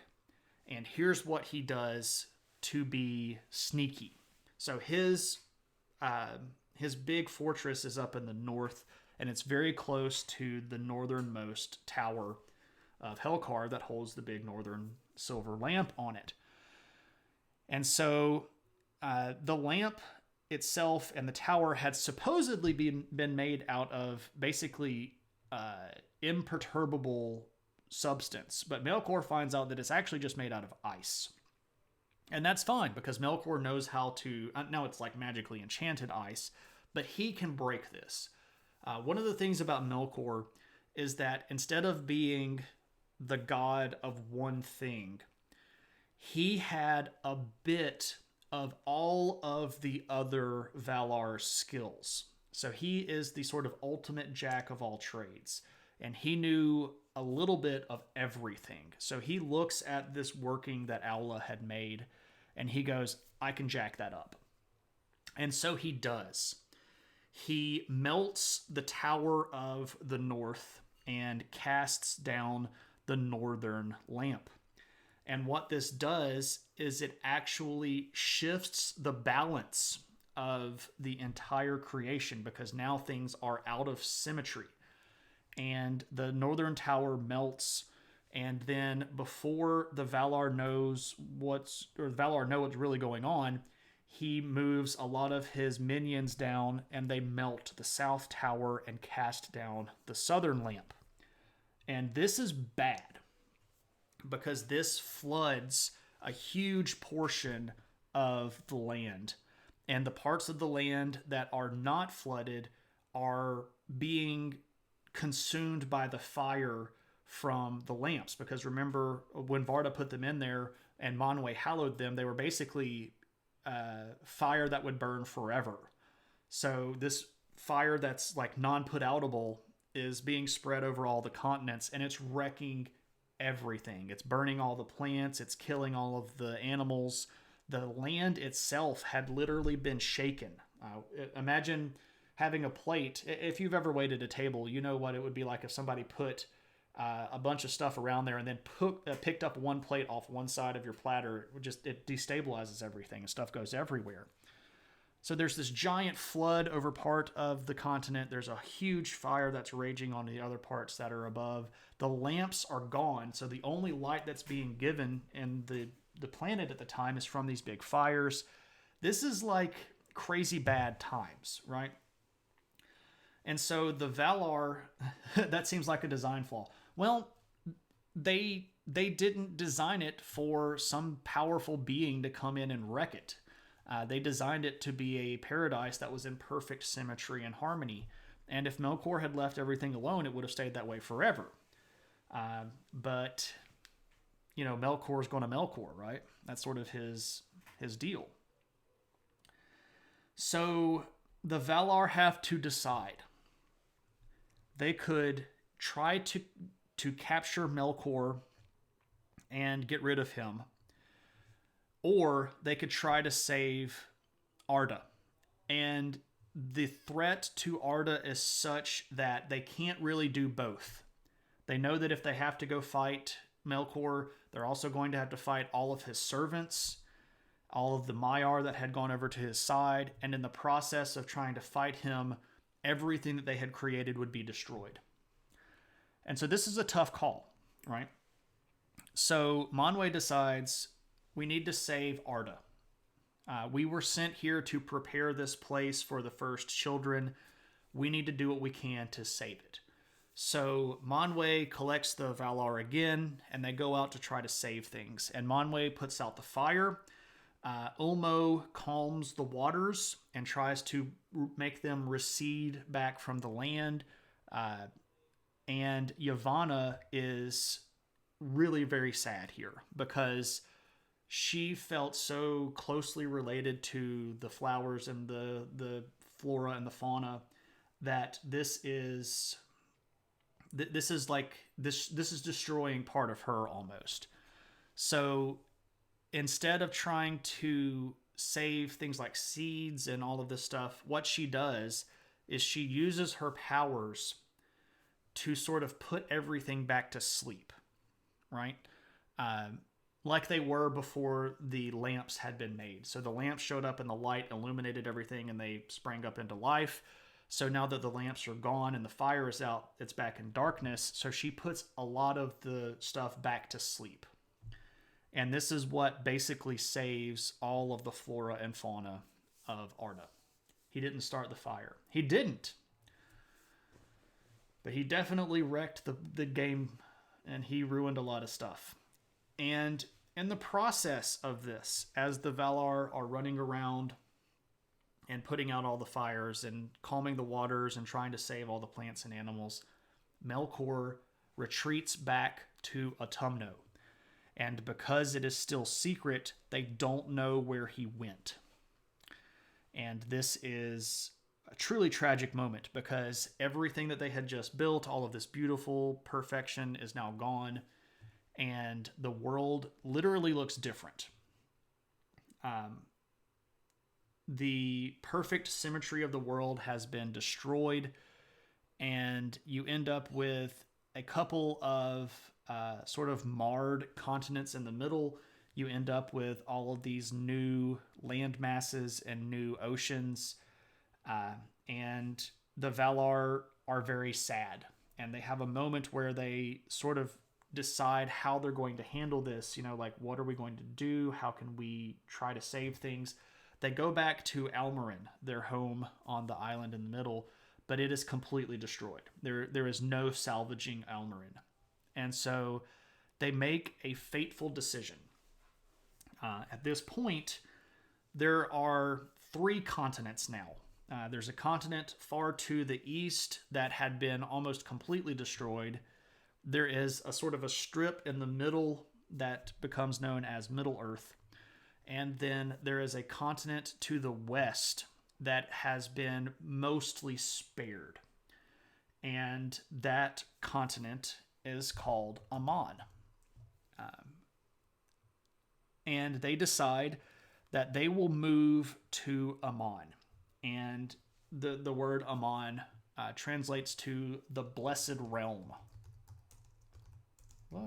And here's what he does to be sneaky. So his big fortress is up in the north, and it's very close to the northernmost tower of Helkar that holds the big northern silver lamp on it. And so the lamp itself and the tower had supposedly been made out of basically imperturbable substance. But Melkor finds out that it's actually just made out of ice. And that's fine, because Melkor knows how to... Now it's like magically enchanted ice, but he can break this. One of the things about Melkor is that instead of being the god of one thing, he had a bit of all of the other Valar skills. So he is the sort of ultimate jack of all trades. And he knew a little bit of everything. So he looks at this working that Aula had made, and he goes, I can jack that up. And so he does. He melts the Tower of the North and casts down the northern lamp. And what this does is it actually shifts the balance of the entire creation, because now things are out of symmetry. And the northern tower melts, and then before the Valar know what's really going on, he moves a lot of his minions down, and they melt the south tower and cast down the southern lamp. And this is bad, because this floods a huge portion of the land. And the parts of the land that are not flooded are being consumed by the fire from the lamps. Because remember, when Varda put them in there and Manwë hallowed them, they were basically fire that would burn forever. So this fire that's like non-put-outable is being spread over all the continents, and it's wrecking everything. It's burning all the plants, it's killing all of the animals. The land itself had literally been shaken. Imagine having a plate. If you've ever waited a table, you know what it would be like if somebody put a bunch of stuff around there and then picked up one plate off one side of your platter. It destabilizes everything and stuff goes everywhere. So there's this giant flood over part of the continent. There's a huge fire that's raging on the other parts that are above. The lamps are gone, so the only light that's being given in the planet at the time is from these big fires. This is like crazy bad times, right? And so the Valar, that seems like a design flaw. Well, they didn't design it for some powerful being to come in and wreck it. They designed it to be a paradise that was in perfect symmetry and harmony. And if Melkor had left everything alone, it would have stayed that way forever. But, Melkor's going to Melkor, right? That's sort of his deal. So the Valar have to decide. They could try to capture Melkor and get rid of him, or they could try to save Arda. And the threat to Arda is such that they can't really do both. They know that if they have to go fight Melkor, they're also going to have to fight all of his servants, all of the Maiar that had gone over to his side, and in the process of trying to fight him, everything that they had created would be destroyed. And so this is a tough call, right? So Manwe decides we need to save Arda. We were sent here to prepare this place for the first children. We need to do what we can to save it. So Manwe collects the Valar again, and they go out to try to save things. And Manwe puts out the fire. Ulmo calms the waters and tries to make them recede back from the land. And Yavanna is really very sad here because she felt so closely related to the flowers and the flora and the fauna that this is destroying part of her almost. So instead of trying to save things like seeds and all of this stuff, what she does is she uses her powers to sort of put everything back to sleep, right? Like they were before the lamps had been made. So the lamps showed up and the light illuminated everything and they sprang up into life. So now that the lamps are gone and the fire is out, it's back in darkness. So she puts a lot of the stuff back to sleep. And this is what basically saves all of the flora and fauna of Arda. He didn't start the fire. He didn't. But he definitely wrecked the game, and he ruined a lot of stuff. And in the process of this, as the Valar are running around and putting out all the fires and calming the waters and trying to save all the plants and animals, Melkor retreats back to Autumno. And because it is still secret, they don't know where he went. And this is a truly tragic moment because everything that they had just built, all of this beautiful perfection is now gone. And the world literally looks different. The perfect symmetry of the world has been destroyed. And you end up with a couple of sort of marred continents in the middle. You end up with all of these new land masses and new oceans. And the Valar are very sad. And they have a moment where they sort of decide how they're going to handle this. You know, like, what are we going to do? How can we try to save things? They go back to Almarin, their home on the island in the middle, but it is completely destroyed. There is no salvaging Almarin. And so they make a fateful decision. At this point, there are 3 continents now. There's a continent far to the east that had been almost completely destroyed. There is a sort of a strip in the middle that becomes known as Middle-earth. And then there is a continent to the west that has been mostly spared. And that continent is called Aman. And they decide that they will move to Aman. And the word Aman translates to the Blessed Realm. What?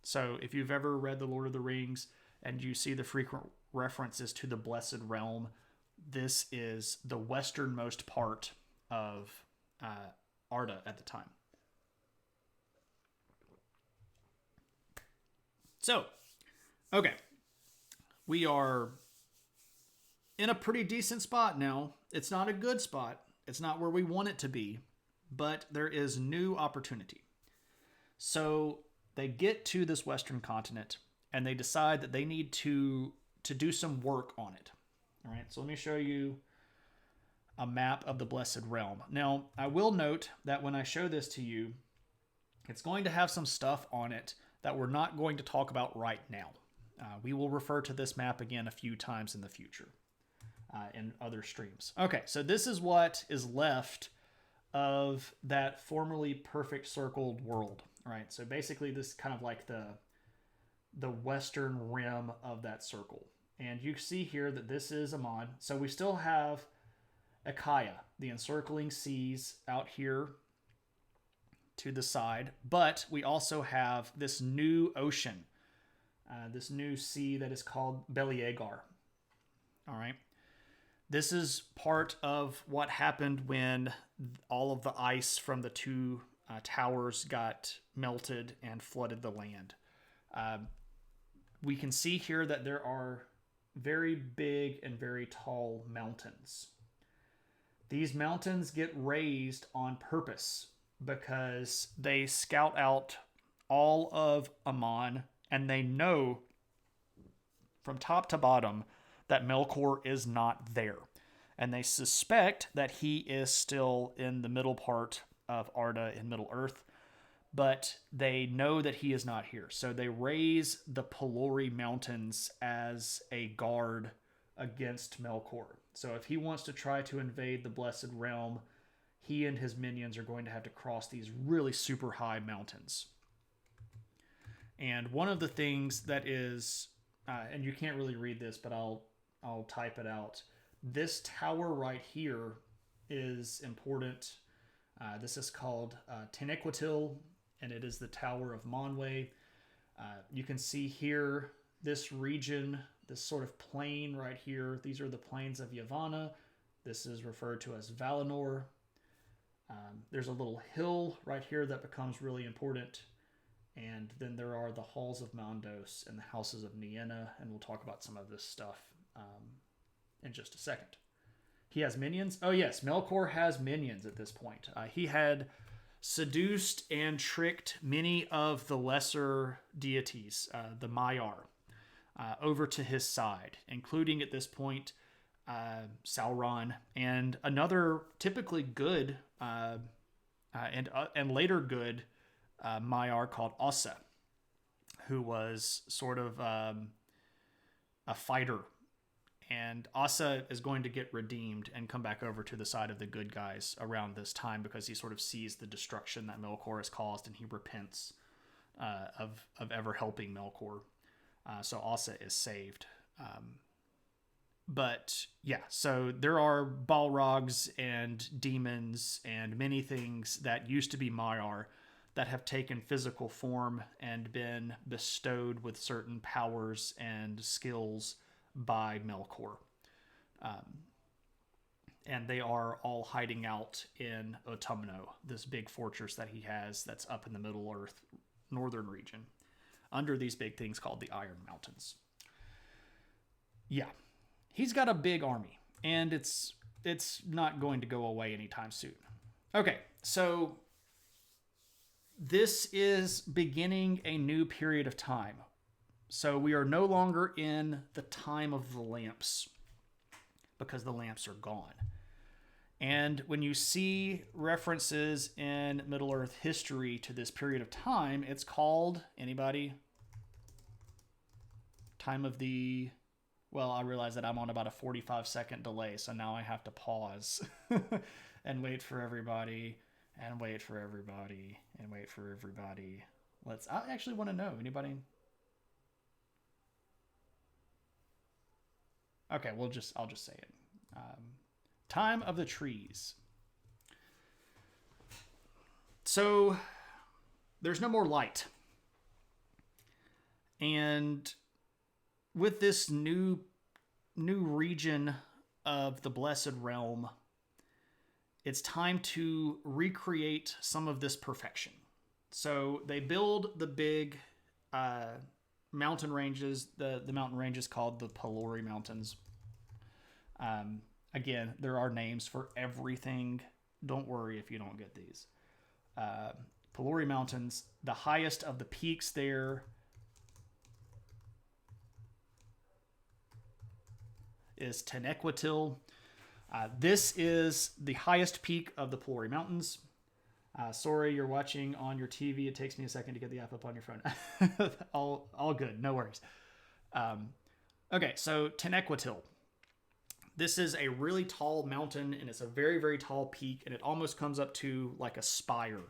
So if you've ever read The Lord of the Rings and you see the frequent references to the Blessed Realm, this is the westernmost part of Arda at the time. So, okay, we are in a pretty decent spot now. It's not a good spot. It's not where we want it to be, but there is new opportunity. So they get to this western continent and they decide that they need to do some work on it. All right, so let me show you a map of the Blessed Realm. Now, I will note that when I show this to you, it's going to have some stuff on it that we're not going to talk about right now. We will refer to this map again a few times in the future in other streams. Okay, so this is what is left of that formerly perfect circled world, right? So basically this is kind of like the western rim of that circle. And you see here that this is Aman. So we still have Akaya, the encircling seas out here to the side, but we also have this new ocean, this new sea that is called Beliegar. All right. This is part of what happened when all of the ice from the two towers got melted and flooded the land. Uh, we can see here that there are very big and very tall mountains. These mountains get raised on purpose because they scout out all of Amon and they know from top to bottom that Melkor is not there. And they suspect that he is still in the middle part of Arda in Middle Earth, but they know that he is not here. So they raise the Pelori Mountains as a guard against Melkor. So if he wants to try to invade the Blessed Realm, he and his minions are going to have to cross these really super high mountains. And one of the things that is, and you can't really read this, but I'll type it out. This tower right here is important. This is called Tenequatil, and it is the Tower of Manwë. You can see here this region, this sort of plain right here. These are the plains of Yavanna. This is referred to as Valinor. There's a little hill right here that becomes really important. And then there are the halls of Mandos and the houses of Nienna, and we'll talk about some of this stuff in just a second. He has minions. Oh yes, Melkor has minions at this point. He had seduced and tricked many of the lesser deities, the Maiar, over to his side, including at this point Sauron and another typically good and later good Maiar called Ossa, who was sort of a fighter. And Ossa is going to get redeemed and come back over to the side of the good guys around this time because he sort of sees the destruction that Melkor has caused and he repents of ever helping Melkor. So Ossa is saved. But yeah, so there are Balrogs and demons and many things that used to be Maiar that have taken physical form and been bestowed with certain powers and skills by Melkor. And they are all hiding out in Autumno, this big fortress that he has that's up in the Middle Earth northern region, under these big things called the Iron Mountains. Yeah, he's got a big army, and it's not going to go away anytime soon. Okay, so this is beginning a new period of time. So we are no longer in the time of the lamps because the lamps are gone. And when you see references in Middle-earth history to this period of time, it's called, anybody? Time of the... Well, I realize that I'm on about a 45-second delay, so now I have to pause and wait for everybody, and wait for everybody, and wait for everybody. I actually want to know. Anybody? Okay, I'll just say it. Time of the Trees. So there's no more light. And with this new region of the Blessed Realm, it's time to recreate some of this perfection. So they build the big mountain ranges, the mountain ranges called the Pelori Mountains. Again, there are names for everything. Don't worry if you don't get these. Pelori Mountains, the highest of the peaks there is Tenequatil. This is the highest peak of the Pelori Mountains. Sorry, you're watching on your TV. It takes me a second to get the app up on your phone. all good, no worries. Okay, so Tenequatil. This is a really tall mountain, and it's a very, very tall peak, and it almost comes up to like a spire.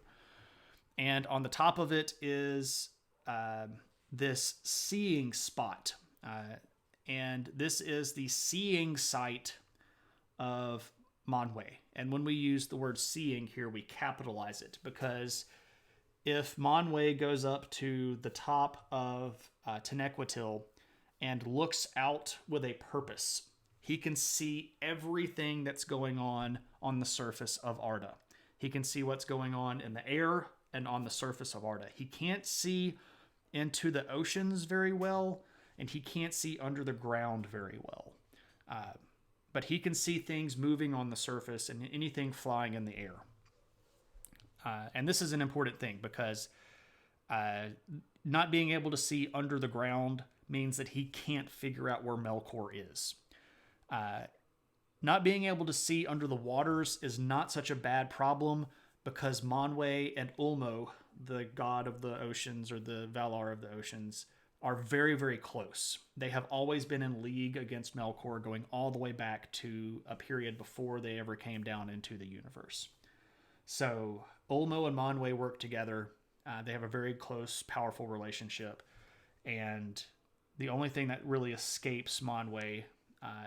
And on the top of it is this seeing spot. And this is the seeing site of Manwë. And when we use the word seeing here, we capitalize it, because if Manwë goes up to the top of Tenequatil and looks out with a purpose, He can see everything that's going on the surface of Arda. He can see what's going on in the air and on the surface of Arda. He can't see into the oceans very well, and he can't see under the ground very well. But he can see things moving on the surface and anything flying in the air. And this is an important thing because not being able to see under the ground means that he can't figure out where Melkor is. Not being able to see under the waters is not such a bad problem because Manwë and Ulmo, the god of the oceans or the Valar of the oceans, are very, very close. They have always been in league against Melkor, going all the way back to a period before they ever came down into the universe. So Ulmo and Manwë work together. They have a very close, powerful relationship. And the only thing that really escapes Manwë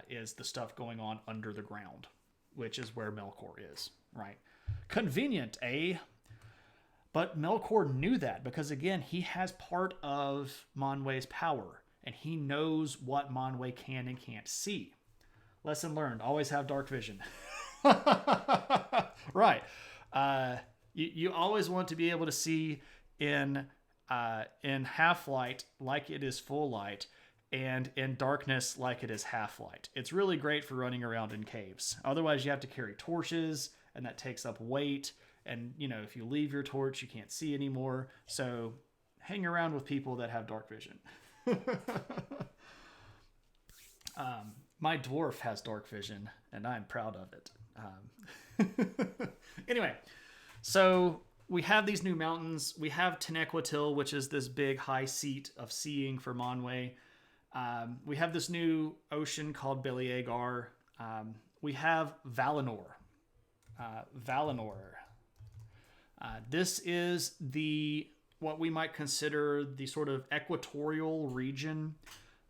is the stuff going on under the ground, which is where Melkor is, right? Convenient, eh? But Melkor knew that because, again, he has part of Manwë's power, and he knows what Manwë can and can't see. Lesson learned, always have dark vision. Right. You always want to be able to see in half light like it is full light, and in darkness like it is half light. It's really great for running around in caves. Otherwise, you have to carry torches, and that takes up weight. And, if you leave your torch, you can't see anymore. So hang around with people that have dark vision. My dwarf has dark vision, and I'm proud of it. Anyway, so we have these new mountains. We have Tenequatil, which is this big high seat of seeing for Manwë. We have this new ocean called Beliagar. We have Valinor. This is what we might consider the sort of equatorial region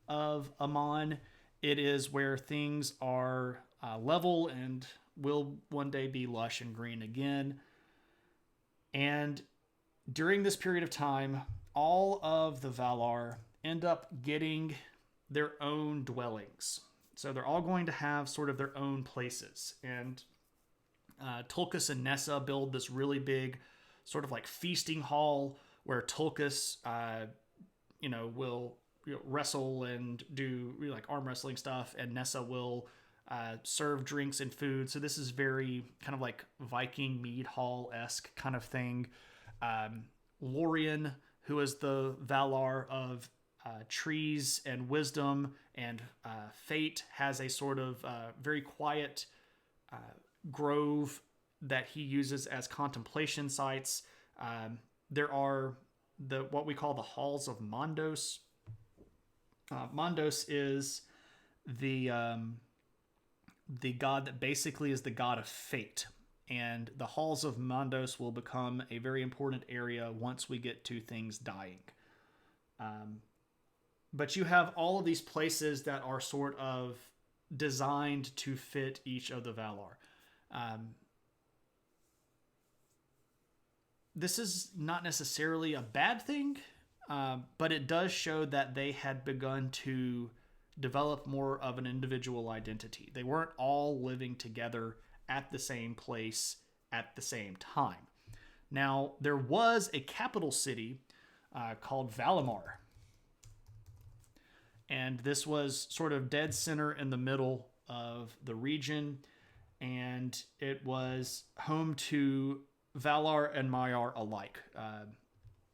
of Aman. It is where things are level and will one day be lush and green again. And during this period of time, all of the Valar end up getting their own dwellings. So they're all going to have sort of their own places. And Tulkas and Nessa build this really big sort of like feasting hall where Tulkas, will wrestle and do like arm wrestling stuff, and Nessa will serve drinks and food. So this is very kind of like Viking mead hall-esque kind of thing. Lorien, who is the Valar of trees and wisdom and fate, has a sort of very quiet grove that he uses as contemplation sites. There are what we call the halls of Mondos. Mondos is the god that basically is the god of fate, and the halls of Mondos will become a very important area once we get to things dying. But you have all of these places that are sort of designed to fit each of the Valar. This is not necessarily a bad thing, but it does show that they had begun to develop more of an individual identity. They weren't all living together at the same place at the same time. Now, there was a capital city called Valimar. And this was sort of dead center in the middle of the region. And it was home to Valar and Maiar alike.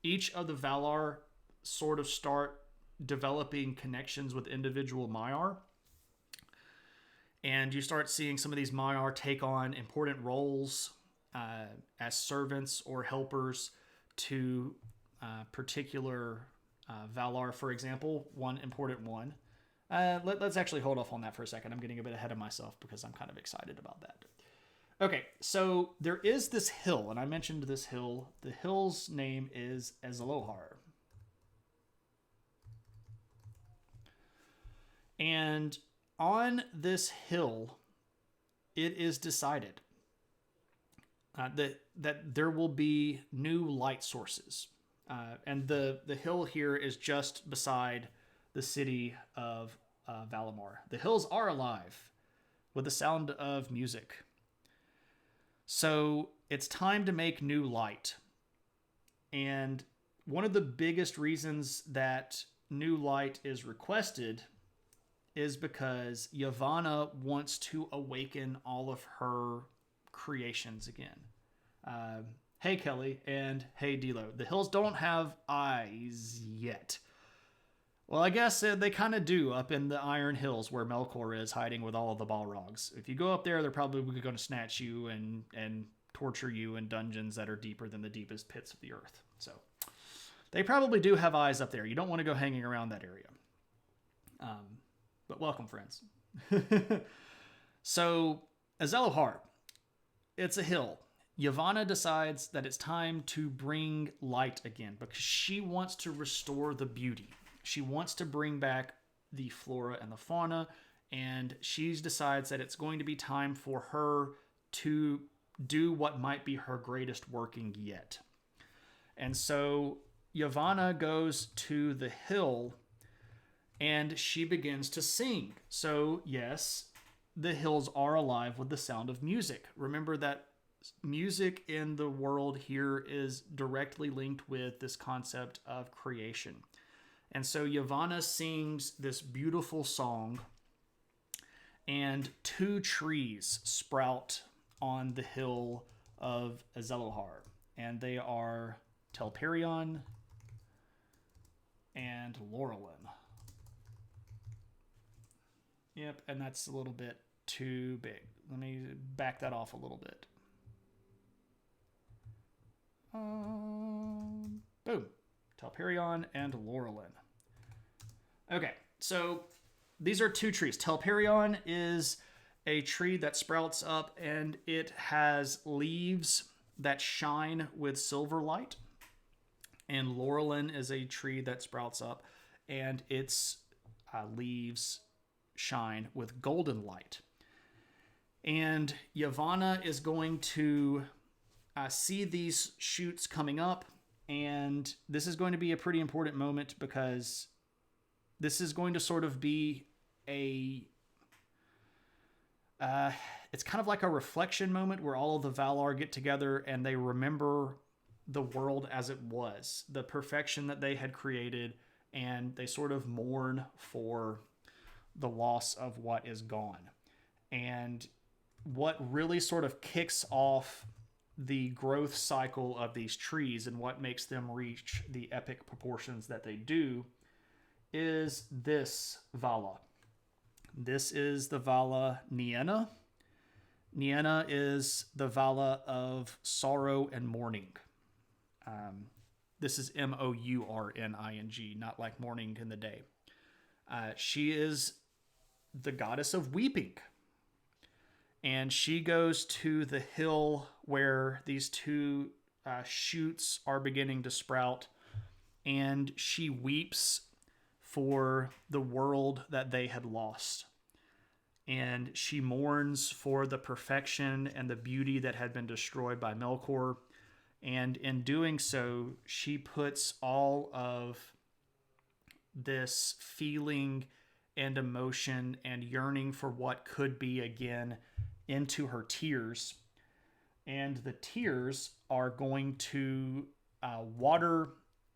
Each of the Valar sort of start developing connections with individual Maiar. And you start seeing some of these Maiar take on important roles as servants or helpers to particular Valar, for example, one important one. Let's actually hold off on that for a second. I'm getting a bit ahead of myself because I'm kind of excited about that. Okay, so there is this hill, and I mentioned this hill. The hill's name is Ezelohar. And on this hill, it is decided that there will be new light sources. And the hill here is just beside the city of Valamar. The hills are alive with the sound of music. So it's time to make new light. And one of the biggest reasons that new light is requested is because Yavanna wants to awaken all of her creations again. Hey, Kelly, and hey, Dilo. The hills don't have eyes yet. Well, I guess they kind of do up in the Iron Hills where Melkor is hiding with all of the Balrogs. If you go up there, they're probably going to snatch you and torture you in dungeons that are deeper than the deepest pits of the earth. So they probably do have eyes up there. You don't want to go hanging around that area. But welcome, friends. So, Azelohar, it's a hill. Yavanna decides that it's time to bring light again because she wants to restore the beauty. She wants to bring back the flora and the fauna, and she decides that it's going to be time for her to do what might be her greatest working yet. And so Yavanna goes to the hill and she begins to sing. So yes, the hills are alive with the sound of music. Remember that music in the world here is directly linked with this concept of creation. And so Yavanna sings this beautiful song, and 2 trees sprout on the hill of Azelohar. And they are Telperion and Laurelin. Yep, and that's a little bit too big. Let me back that off a little bit. Boom. Telperion and Laurelin. Okay, so these are 2 trees. Telperion is a tree that sprouts up and it has leaves that shine with silver light. And Laurelin is a tree that sprouts up and its leaves shine with golden light. And Yavanna is going to see these shoots coming up, and this is going to be a pretty important moment because this is going to sort of be it's kind of like a reflection moment where all of the Valar get together and they remember the world as it was, the perfection that they had created, and they sort of mourn for the loss of what is gone. And what really sort of kicks off the growth cycle of these trees and what makes them reach the epic proportions that they do is this Vala. This is the Vala Nienna. Nienna is the Vala of sorrow and mourning. This is Mourning, not like morning in the day. She is the goddess of weeping. And she goes to the hill where these 2 shoots are beginning to sprout. And she weeps for the world that they had lost. And she mourns for the perfection and the beauty that had been destroyed by Melkor. And in doing so, she puts all of this feeling and emotion and yearning for what could be again into her tears. And the tears are going to water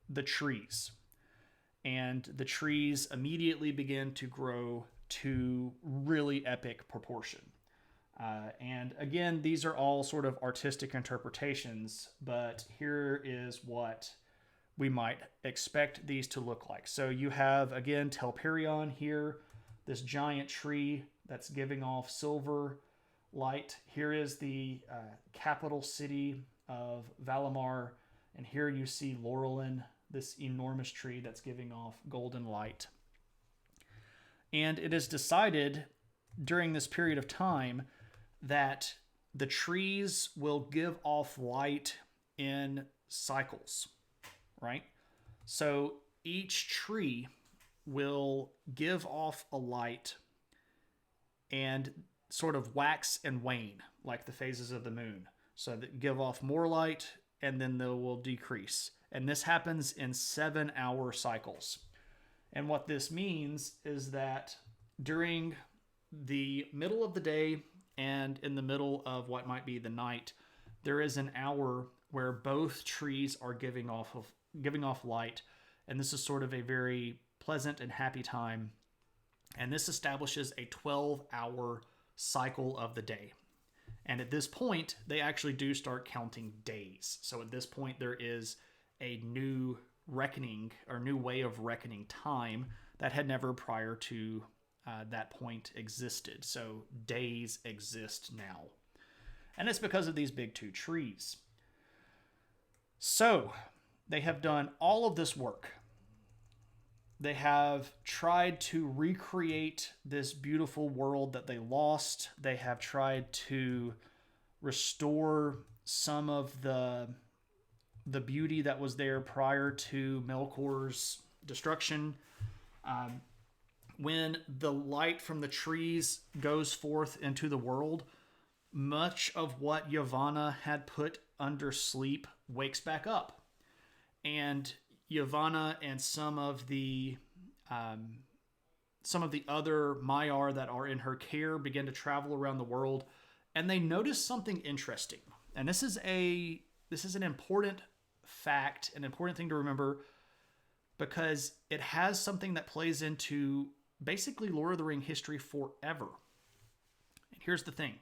the trees. And the trees immediately begin to grow to really epic proportion. And again, these are all sort of artistic interpretations, but here is what we might expect these to look like. So you have, again, Telperion here, this giant tree that's giving off silver light. Here is the capital city of Valamar, and here you see Laurelin, this enormous tree that's giving off golden light. And it is decided during this period of time that the trees will give off light in cycles, right? So each tree will give off a light and sort of wax and wane like the phases of the moon. So that give off more light and then they will decrease. And this happens in 7-hour cycles. And what this means is that during the middle of the day and in the middle of what might be the night, there is an hour where both trees are giving off light, and this is sort of a very pleasant and happy time. And this establishes a 12-hour cycle of the day. And at this point, they actually do start counting days. So at this point, there is a new reckoning or new way of reckoning time that had never prior to that point existed. So days exist now. And it's because of these big two trees. So they have done all of this work. They have tried to recreate this beautiful world that they lost. They have tried to restore some of the beauty that was there prior to Melkor's destruction. When the light from the trees goes forth into the world, much of what Yavanna had put under sleep wakes back up. And Yavanna and some of the other Maiar that are in her care begin to travel around the world, and they notice something interesting. And this is an important fact, an important thing to remember, because it has something that plays into basically Lord of the Ring history forever. And here's the thing.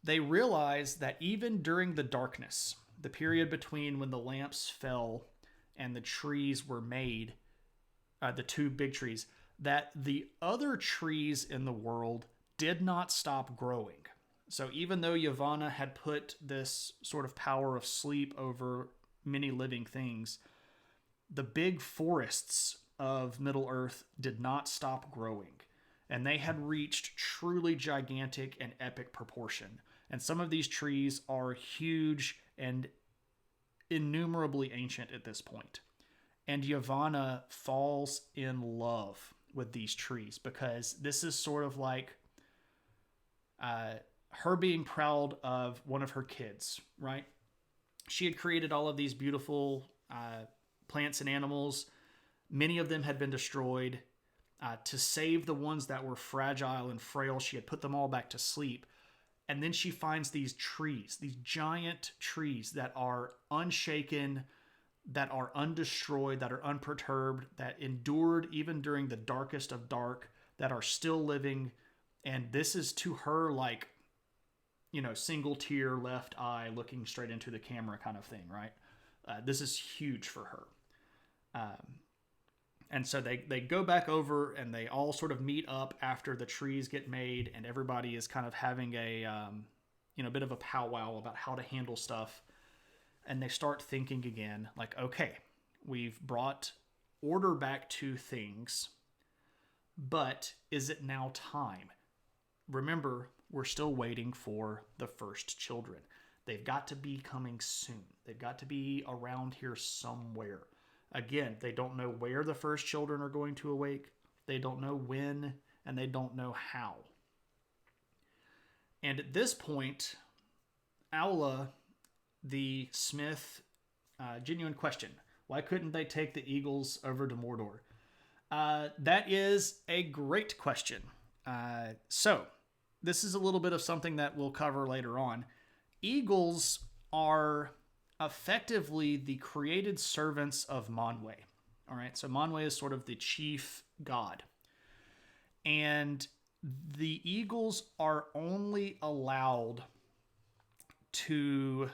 They realize that even during the darkness, the period between when the lamps fell and the trees were made, the two big trees, that the other trees in the world did not stop growing. So even though Yavanna had put this sort of power of sleep over many living things, the big forests of Middle-earth did not stop growing. And they had reached truly gigantic and epic proportion. And some of these trees are huge and innumerably ancient at this point. And Yavanna falls in love with these trees because this is sort of like her being proud of one of her kids, right? She had created all of these beautiful plants and animals. Many of them had been destroyed. To save the ones that were fragile and frail, she had put them all back to sleep. And then she finds these trees, these giant trees that are unshaken, that are undestroyed, that are unperturbed, that endured even during the darkest of dark, that are still living. And this is to her like, single tear, left eye, looking straight into the camera kind of thing, right? This is huge for her. And so they go back over and they all sort of meet up after the trees get made, and everybody is kind of having a bit of a powwow about how to handle stuff. And they start thinking again, like, okay, we've brought order back to things, but is it now time? Remember, we're still waiting for the first children. They've got to be coming soon. They've got to be around here somewhere. Again, they don't know where the first children are going to awake. They don't know when, and they don't know how. And at this point, Aula, the smith, genuine question. Why couldn't they take the eagles over to Mordor? That is a great question. So, this is a little bit of something that we'll cover later on. Eagles are effectively the created servants of Manwe. All right, so Manwe is sort of the chief god. And the eagles are only allowed to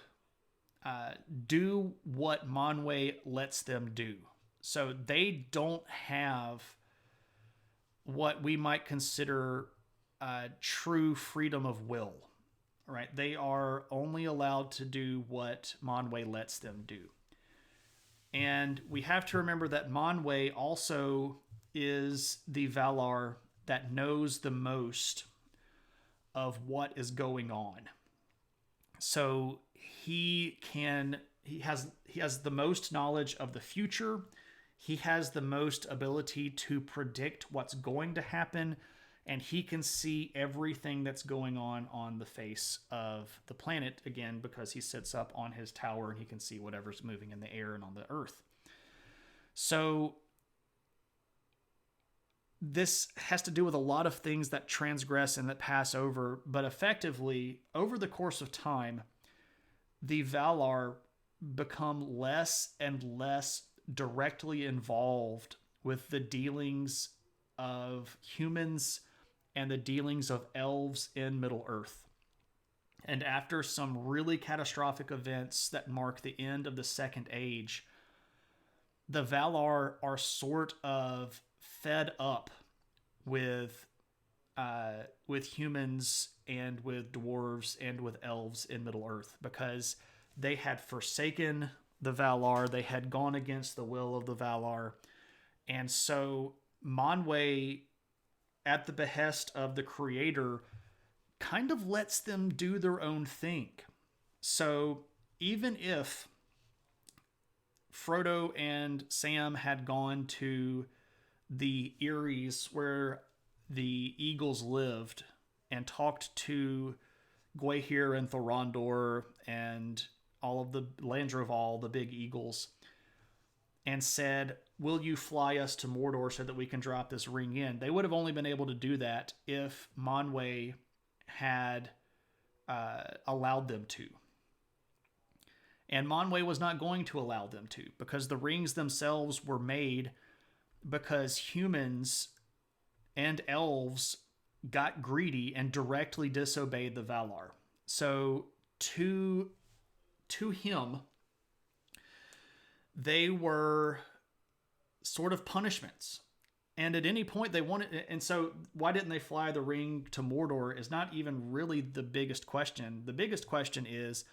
do what Manwe lets them do. So they don't have what we might consider true freedom of will. Right? They are only allowed to do what Manwe lets them do. And we have to remember that Manwe also is the Valar that knows the most of what is going on. So he has the most knowledge of the future. He has the most ability to predict what's going to happen, and he can see everything that's going on the face of the planet, again, because he sits up on his tower and he can see whatever's moving in the air and on the earth. So this has to do with a lot of things that transgress and that pass over, but effectively, over the course of time, the Valar become less and less directly involved with the dealings of humans and the dealings of elves in Middle-earth. And after some really catastrophic events that mark the end of the Second Age, the Valar are sort of fed up with humans and with dwarves and with elves in Middle-earth, because they had forsaken the Valar, they had gone against the will of the Valar, and so Manwë, at the behest of the creator, kind of lets them do their own thing. So even if Frodo and Sam had gone to the Eyries where the eagles lived and talked to Gwaihir and Thorondor and all of the Landroval, the big eagles, and said, will you fly us to Mordor so that we can drop this ring in? They would have only been able to do that if Manwë had allowed them to. And Manwë was not going to allow them to, because the rings themselves were made because humans and elves got greedy and directly disobeyed the Valar. So to him, they were sort of punishments. And at any point they wanted, and so why didn't they fly the ring to Mordor is not even really the biggest question. The biggest question is,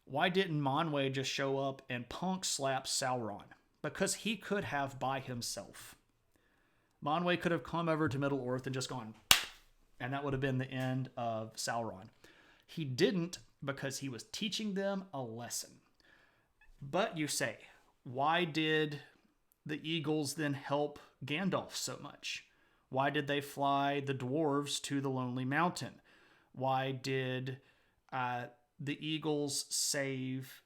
why didn't Manwë just show up and punk slap Sauron? Because he could have by himself. Manwë could have come over to Middle-earth and just gone, and that would have been the end of Sauron. He didn't, because he was teaching them a lesson. But you say, why did the eagles then help Gandalf so much? Why did they fly the dwarves to the Lonely Mountain? Why did the eagles save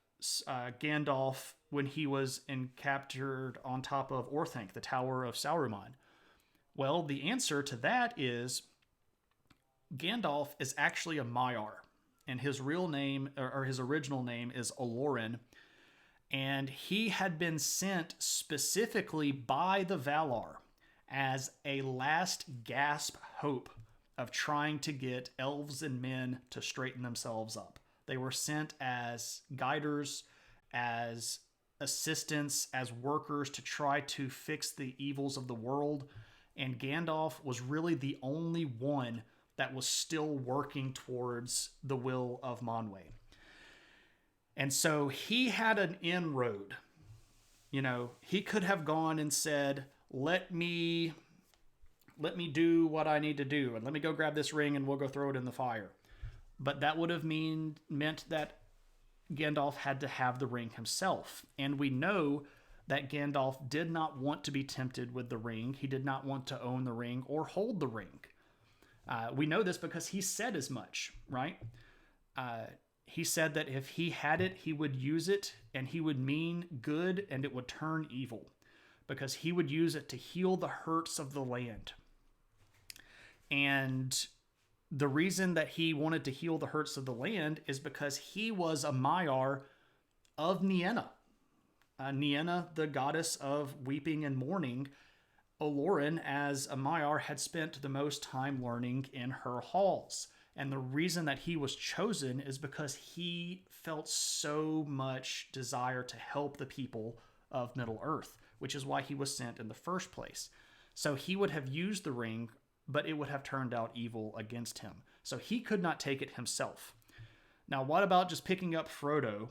Gandalf when he was captured on top of Orthanc, the Tower of Sauron? Well, the answer to that is Gandalf is actually a Maiar, and his real name, or his original name, is Olorin, and he had been sent specifically by the Valar as a last gasp hope of trying to get elves and men to straighten themselves up. They were sent as guiders, as assistants, as workers to try to fix the evils of the world. And Gandalf was really the only one that was still working towards the will of Manwë. And so he had an inroad. You know, he could have gone and said, let me do what I need to do, and let me go grab this ring and we'll go throw it in the fire. But that would have meant that Gandalf had to have the ring himself. And we know that Gandalf did not want to be tempted with the ring. He did not want to own the ring or hold the ring. We know this because he said as much, right? He said that if he had it, he would use it, and he would mean good, and it would turn evil, because he would use it to heal the hurts of the land. And the reason that he wanted to heal the hurts of the land is because he was a Maiar of Nienna. Nienna, the goddess of weeping and mourning. Olorin, as a Maiar, had spent the most time learning in her halls. And the reason that he was chosen is because he felt so much desire to help the people of Middle-earth, which is why he was sent in the first place. So he would have used the ring, but it would have turned out evil against him. So he could not take it himself. Now, what about just picking up Frodo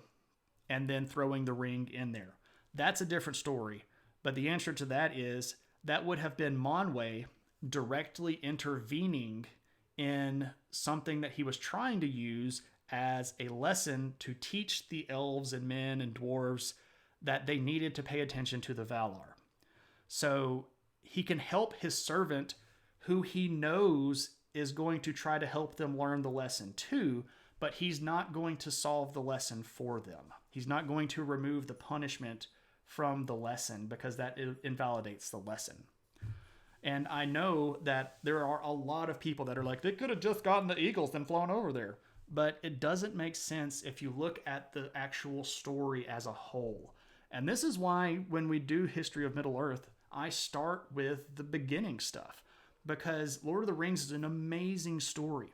and then throwing the ring in there? That's a different story. But the answer to that is that would have been Manwë directly intervening in something that he was trying to use as a lesson to teach the elves and men and dwarves that they needed to pay attention to the Valar. So he can help his servant, who he knows is going to try to help them learn the lesson too, but he's not going to solve the lesson for them. He's not going to remove the punishment from the lesson, because that invalidates the lesson. And I know that there are a lot of people that are like, they could have just gotten the Eagles and flown over there. But it doesn't make sense if you look at the actual story as a whole. And this is why when we do History of Middle Earth, I start with the beginning stuff. Because Lord of the Rings is an amazing story.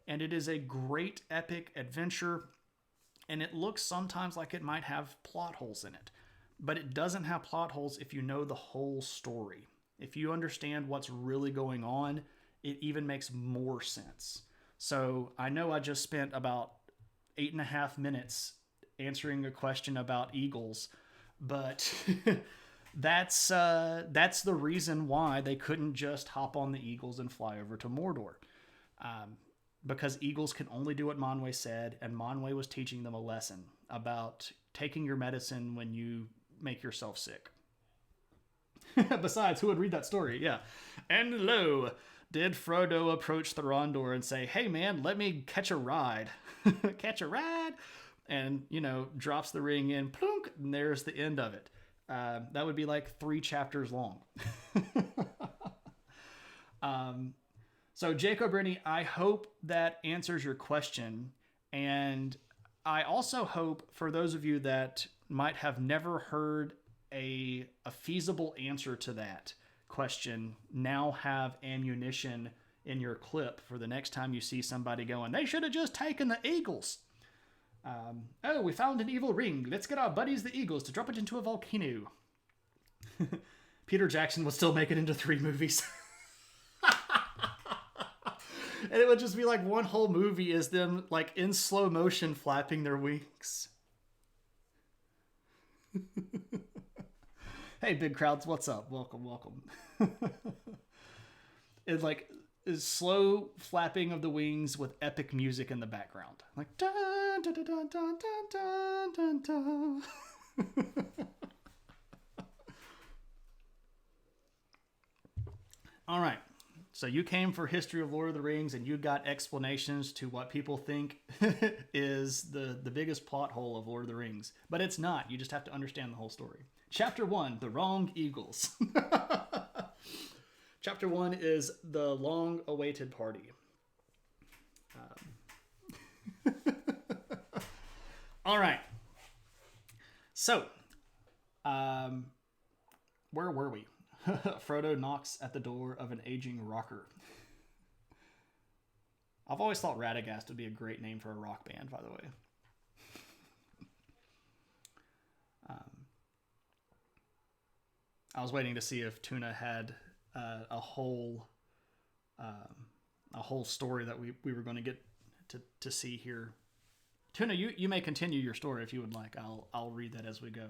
And it is a great epic adventure. And it looks sometimes like it might have plot holes in it. But it doesn't have plot holes if you know the whole story. If you understand what's really going on, it even makes more sense. So I know I just spent about 8.5 minutes answering a question about eagles, but that's the reason why they couldn't just hop on the eagles and fly over to Mordor. Because eagles can only do what Manwë said, and Manwë was teaching them a lesson about taking your medicine when you make yourself sick. Besides, who would read that story? Yeah. And lo, did Frodo approach Thranduil and say, hey man, let me catch a ride. Catch a ride? And, drops the ring in, plunk, and there's the end of it. That would be like 3 chapters long. So Jacob Rennie, I hope that answers your question. And I also hope for those of you that might have never heard a feasible answer to that question now have ammunition in your clip for the next time you see somebody going, they should have just taken the Eagles. Oh, we found an evil ring. Let's get our buddies, the Eagles, to drop it into a volcano. Peter Jackson would still make it into 3 movies. And it would just be like one whole movie is them like in slow motion flapping their wings. Hey, big crowds, what's up? Welcome. It's like is slow flapping of the wings with epic music in the background. Like dun dun dun dun dun dun dun dun. All right. So you came for History of Lord of the Rings and you got explanations to what people think is the biggest plot hole of Lord of the Rings. But it's not. You just have to understand the whole story. Chapter 1, The Wrong Eagles. Chapter 1 is the long-awaited party. All right. So, where were we? Frodo knocks at the door of an aging rocker. I've always thought Radagast would be a great name for a rock band, by the way. I was waiting to see if Tuna had a whole story that we were going to get to see here. Tuna, you may continue your story if you would like. I'll read that as we go.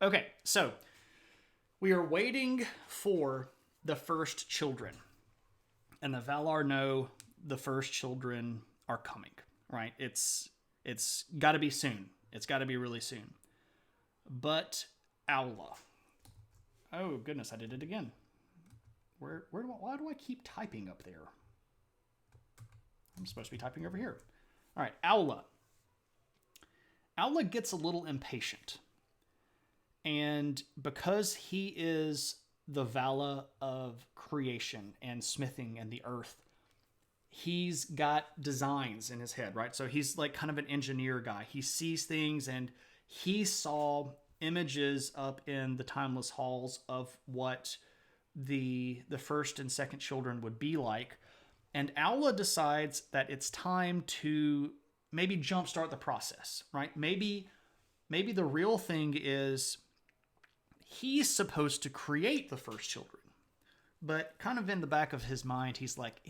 Okay, so we are waiting for the first children, and the Valar know the first children are coming. Right? It's got to be soon. It's got to be really soon. But Aula. Oh goodness, I did it again. Why do I keep typing up there? I'm supposed to be typing over here. All right, Aula. Aula gets a little impatient. And because he is the Vala of creation and smithing and the earth, he's got designs in his head, right? So he's like kind of an engineer guy. He sees things, and he saw images up in the timeless halls of what the first and second children would be like. And Aula decides that it's time to maybe jumpstart the process, right? Maybe the real thing is he's supposed to create the first children. But kind of in the back of his mind, he's like,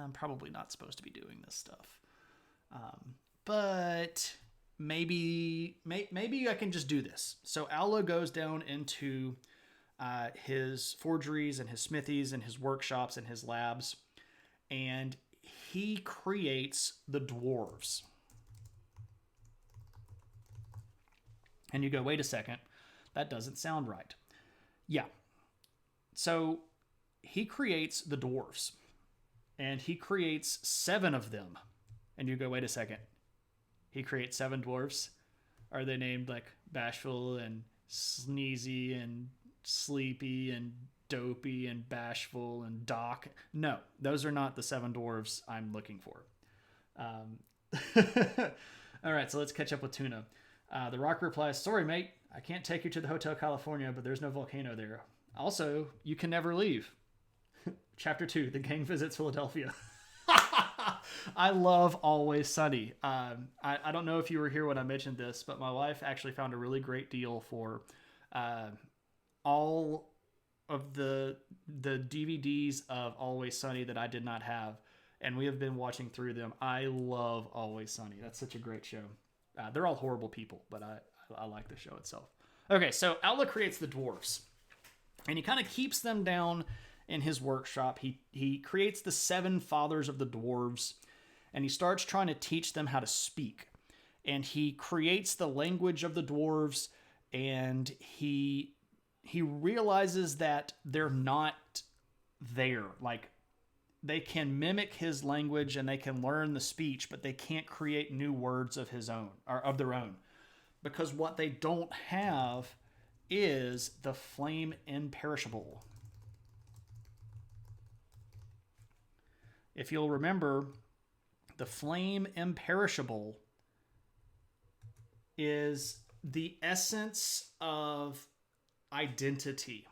I'm probably not supposed to be doing this stuff. But maybe I can just do this. So Aula goes down into his forgeries and his smithies and his workshops and his labs, and he creates the dwarves. And you go, wait a second, that doesn't sound right. Yeah. So he creates the dwarves, and he creates 7 of them. And you go, wait a second, he creates 7 dwarves? Are they named like Bashful and Sneezy and Sleepy and dopey and bashful and Doc. No, those are not the seven dwarves I'm looking for. All right, so let's catch up with Tuna. The Rock replies, "Sorry, mate. I can't take you to the Hotel California, but there's no volcano there. Also, you can never leave." Chapter 2, The Gang Visits Philadelphia. I love Always Sunny. I don't know if you were here when I mentioned this, but my wife actually found a really great deal for all of the DVDs of Always Sunny that I did not have, and we have been watching through them. I love Always Sunny. That's such a great show. They're all horrible people, but I like the show itself. Okay, so Aula creates the dwarves, and he kind of keeps them down in his workshop. He creates the seven fathers of the dwarves, and he starts trying to teach them how to speak. And he creates the language of the dwarves, and he realizes that they're not there. Like, they can mimic his language and they can learn the speech, but they can't create new words of his own or of their own, because what they don't have is the flame imperishable. If you'll remember, the flame imperishable is the essence of identity.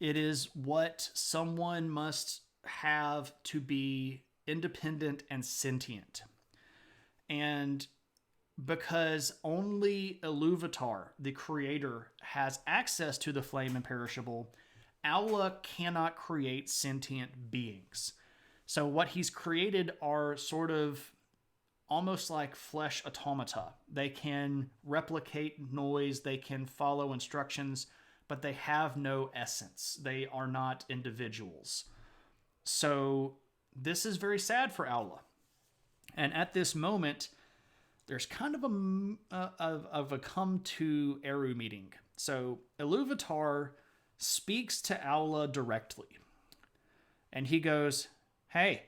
It is what someone must have to be independent and sentient. And because only Iluvatar, the creator, has access to the flame imperishable, Aula cannot create sentient beings. So what he's created are sort of almost like flesh automata. They can replicate noise, they can follow instructions, but they have no essence. They are not individuals. So this is very sad for Aula. And at this moment, there's kind of a come to Eru meeting. So Iluvatar speaks to Aula directly. And he goes, "Hey,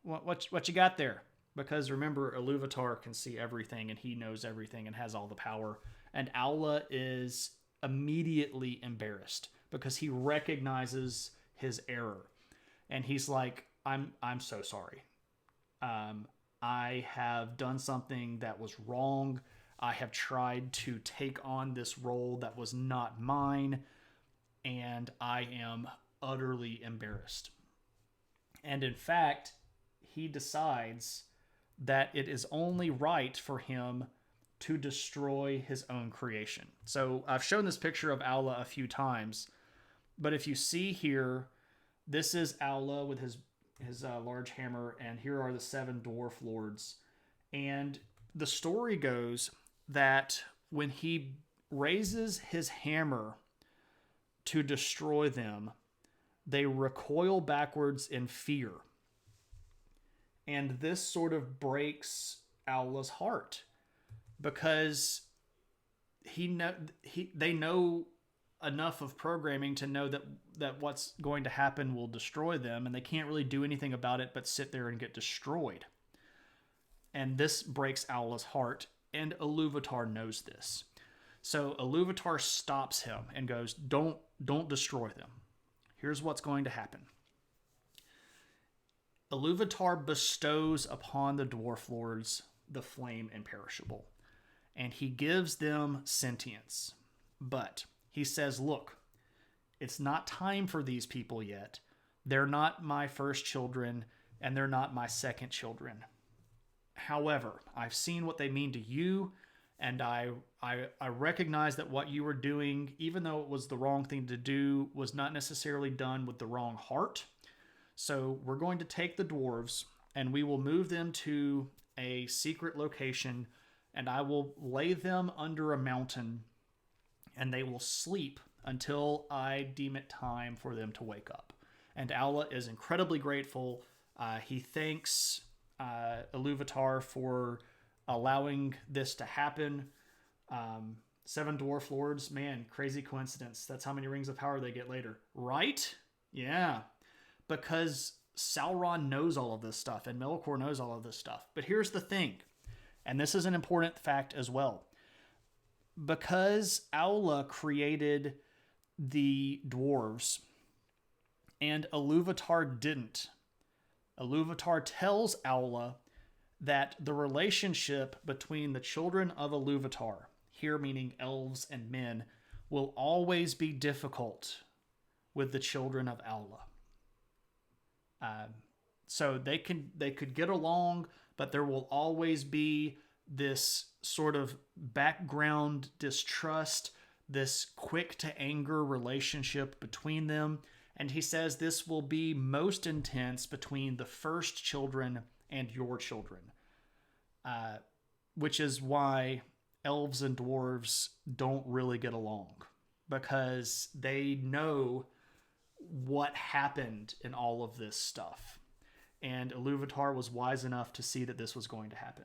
what you got there?" Because remember, Iluvatar can see everything and he knows everything and has all the power. And Aula is immediately embarrassed because he recognizes his error. And he's like, I'm so sorry. I have done something that was wrong. I have tried to take on this role that was not mine, and I am utterly embarrassed. And in fact, he decides that it is only right for him to destroy his own creation. So I've shown this picture of Aula a few times, but if you see here, this is Aula with his large hammer, and here are the seven dwarf lords. And the story goes that when he raises his hammer to destroy them, they recoil backwards in fear. And this sort of breaks Aula's heart, because they know enough of programming to know that what's going to happen will destroy them, and they can't really do anything about it but sit there and get destroyed. And this breaks Aula's heart, and Iluvatar knows this. So Iluvatar stops him and goes, don't destroy them. Here's what's going to happen. Iluvatar bestows upon the dwarf lords the flame imperishable, and he gives them sentience. But he says, look, it's not time for these people yet. They're not my first children, and they're not my second children. However, I've seen what they mean to you, and I recognize that what you were doing, even though it was the wrong thing to do, was not necessarily done with the wrong heart. So we're going to take the dwarves, and we will move them to a secret location, and I will lay them under a mountain, and they will sleep until I deem it time for them to wake up. And Aula is incredibly grateful. He thanks Iluvatar for allowing this to happen. Seven dwarf lords, man, crazy coincidence. That's how many rings of power they get later, right? Yeah, because Sauron knows all of this stuff, and Melkor knows all of this stuff. But here's the thing, and this is an important fact as well. Because Aula created the dwarves, and Iluvatar didn't. Iluvatar tells Aula that the relationship between the children of Iluvatar, here meaning elves and men, will always be difficult with the children of Aula. So they could get along, but there will always be this sort of background distrust, this quick to anger relationship between them. And he says this will be most intense between the first children and your children, which is why elves and dwarves don't really get along, because they know what happened in all of this stuff. And Iluvatar was wise enough to see that this was going to happen.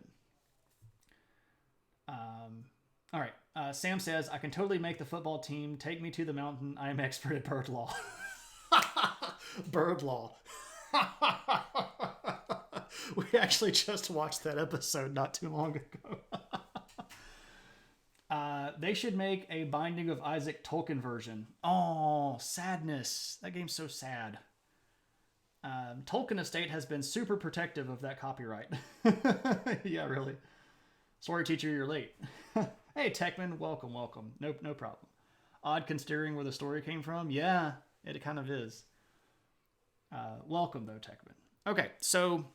All right. Sam says, I can totally make the football team. Take me to the mountain. I am expert at bird law. Bird law. We actually just watched that episode not too long ago. They should make a Binding of Isaac Tolkien version. Oh, sadness. That game's so sad. Tolkien Estate has been super protective of that copyright. Yeah, really. Sorry, teacher, you're late. Hey, Techman, welcome. No problem. Odd considering where the story came from. Yeah, it kind of is. Welcome, though, Techman. Okay, so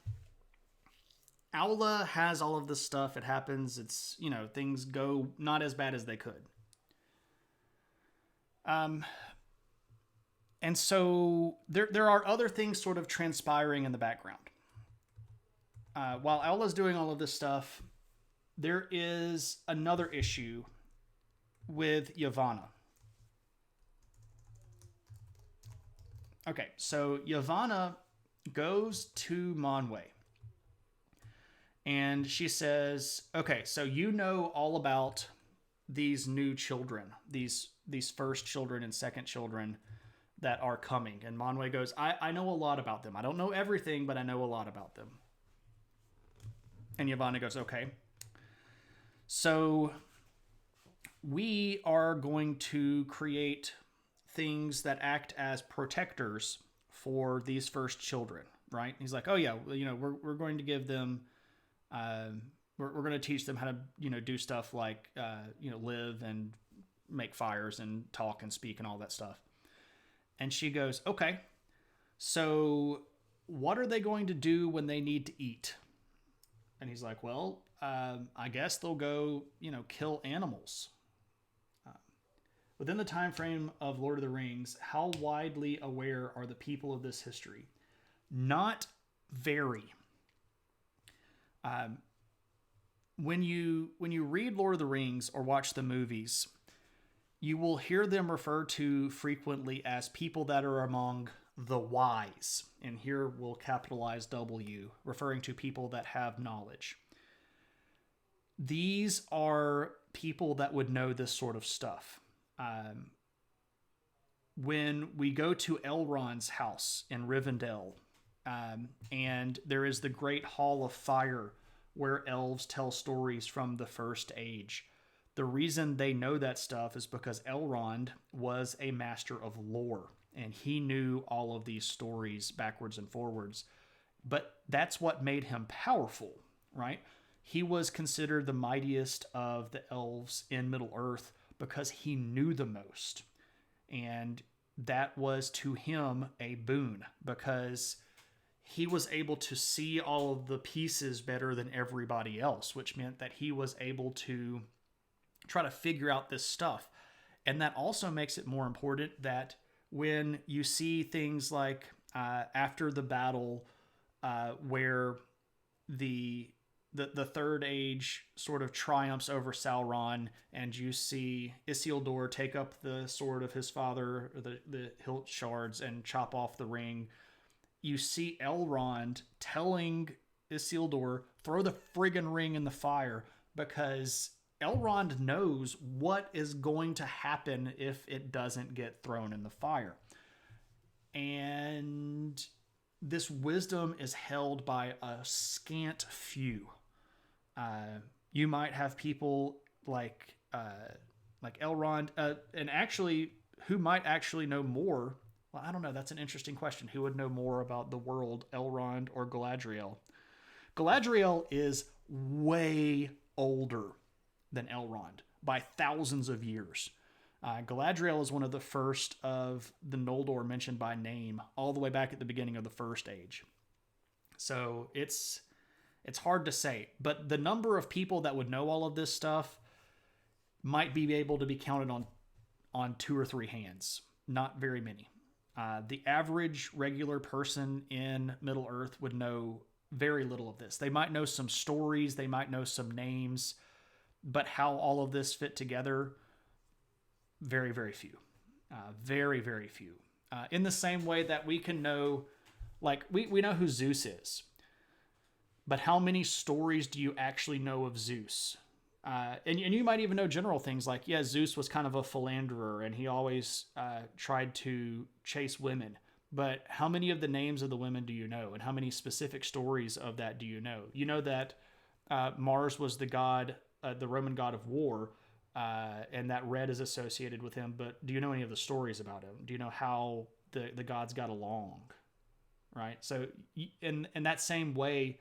Aula has all of this stuff. It happens. It's, things go not as bad as they could. And so there are other things sort of transpiring in the background. While Aula's doing all of this stuff, there is another issue with Yavanna. Okay, so Yavanna goes to Manwe. And she says, okay, so you know all about these new children, these first children and second children that are coming. And Manwe goes, I know a lot about them. I don't know everything, but I know a lot about them. And Yavanna goes, okay. So we are going to create things that act as protectors for these first children, right? He's like, oh yeah, we're going to give them, we're going to teach them how to, do stuff like, live and make fires and talk and speak and all that stuff. And she goes, okay, so what are they going to do when they need to eat? And he's like, well, I guess they'll go, kill animals. Within the time frame of Lord of the Rings, how widely aware are the people of this history? Not very. When you read Lord of the Rings or watch the movies, you will hear them referred to frequently as people that are among the wise. And here we'll capitalize W, referring to people that have knowledge. These are people that would know this sort of stuff. When we go to Elrond's house in Rivendell, and there is the Great Hall of Fire where elves tell stories from the First Age. The reason they know that stuff is because Elrond was a master of lore, and he knew all of these stories backwards and forwards. But that's what made him powerful, right? He was considered the mightiest of the elves in Middle-earth because he knew the most. And that was to him a boon, because he was able to see all of the pieces better than everybody else, which meant that he was able to try to figure out this stuff. And that also makes it more important that when you see things like after the battle where the Third Age sort of triumphs over Sauron, and you see Isildur take up the sword of his father, the hilt shards, and chop off the ring. You see Elrond telling Isildur, throw the friggin' ring in the fire, because Elrond knows what is going to happen if it doesn't get thrown in the fire. And this wisdom is held by a scant few. You might have people like Elrond, and actually who might actually know more? Well, I don't know. That's an interesting question. Who would know more about the world, Elrond or Galadriel? Galadriel is way older than Elrond by thousands of years. Galadriel is one of the first of the Noldor mentioned by name, all the way back at the beginning of the First Age. So it's hard to say, but the number of people that would know all of this stuff might be able to be counted on 2 or 3 hands. Not very many. The average regular person in Middle Earth would know very little of this. They might know some stories, they might know some names, but how all of this fit together, very, very few. Very, very few. In the same way that we can know, like, we know who Zeus is, but how many stories do you actually know of Zeus? And you might even know general things like, yeah, Zeus was kind of a philanderer and he always tried to chase women. But how many of the names of the women do you know? And how many specific stories of that do you know? You know that Mars was the god, the Roman god of war, and that red is associated with him. But do you know any of the stories about him? Do you know how the gods got along? Right? So in that same way,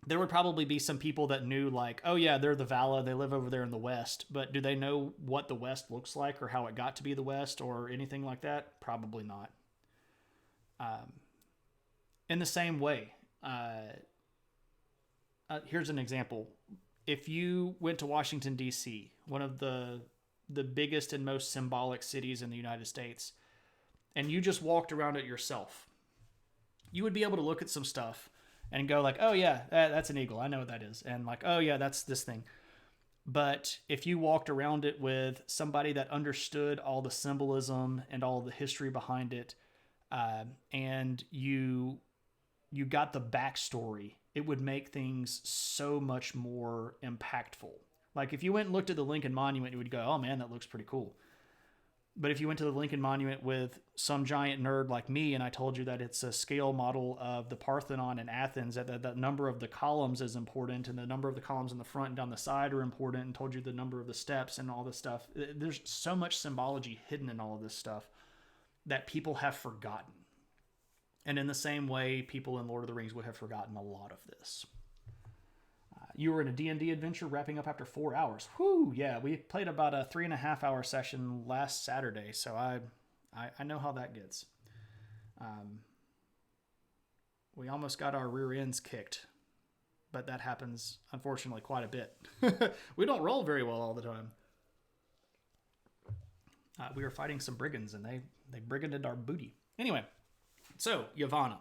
there would probably be some people that knew, like, oh yeah, they're the Vala, they live over there in the West, but do they know what the West looks like or how it got to be the West or anything like that? Probably not. In the same way, here's an example. If you went to Washington, D.C., one of the biggest and most symbolic cities in the United States, and you just walked around it yourself, you would be able to look at some stuff and go like, oh yeah, that's an eagle. I know what that is. And like, oh yeah, that's this thing. But if you walked around it with somebody that understood all the symbolism and all the history behind it, and you got the backstory, it would make things so much more impactful. Like if you went and looked at the Lincoln Monument, you would go, oh man, that looks pretty cool. But if you went to the Lincoln Monument with some giant nerd like me and I told you that it's a scale model of the Parthenon in Athens, that the number of the columns is important and the number of the columns in the front and down the side are important, and told you the number of the steps and all this stuff, there's so much symbology hidden in all of this stuff that people have forgotten. And in the same way, people in Lord of the Rings would have forgotten a lot of this. You were in a D&D adventure wrapping up after 4 hours. Whew, yeah, we played about a 3.5-hour session last Saturday, so I know how that gets. We almost got our rear ends kicked, but that happens, unfortunately, quite a bit. We don't roll very well all the time. We were fighting some brigands, and they briganded our booty. Anyway, so Yavanna.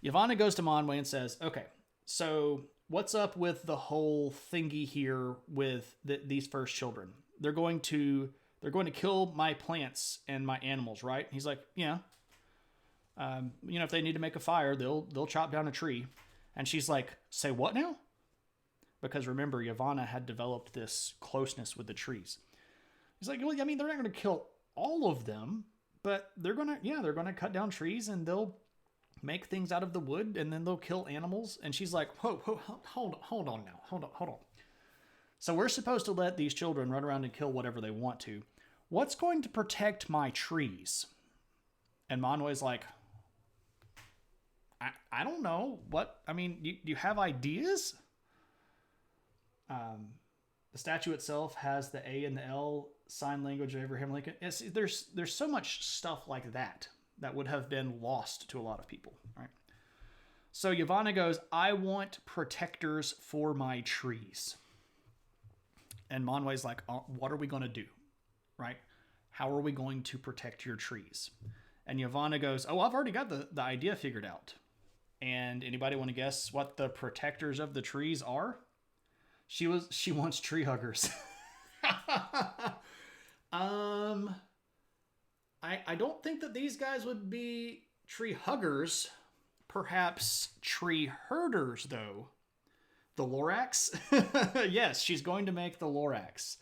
Yavanna goes to Manwë and says, okay, so what's up with the whole thingy here with these first children? They're going to kill my plants and my animals, right? He's like, yeah. If they need to make a fire, they'll chop down a tree. And she's like, say what now? Because remember, Yavanna had developed this closeness with the trees. He's like, well, I mean, they're not going to kill all of them, but they're going to cut down trees and they'll make things out of the wood, and then they'll kill animals. And she's like, whoa, hold on now. Hold on. So we're supposed to let these children run around and kill whatever they want to. What's going to protect my trees? And Manwë's like, I don't know. What? I mean, you have ideas? The statue itself has the A and the L sign language of Abraham Lincoln. There's so much stuff like that would have been lost to a lot of people, right? So Yavanna goes, I want protectors for my trees. And Manwë's like, what are we going to do, right? How are we going to protect your trees? And Yavanna goes, oh, I've already got the idea figured out. And anybody want to guess what the protectors of the trees are? She wants tree huggers. I don't think that these guys would be tree huggers. Perhaps tree herders, though. The Lorax? Yes, she's going to make the Lorax.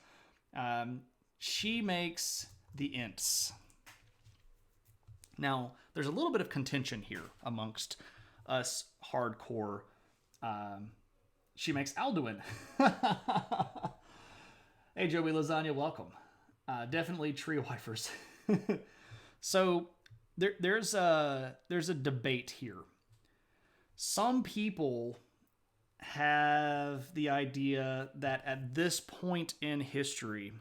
She makes the Ents. Now, there's a little bit of contention here amongst us hardcore. She makes Alduin. Hey, Joey Lasagna, welcome. Definitely tree wipers. So there's a debate here. Some people have the idea that at this point in history,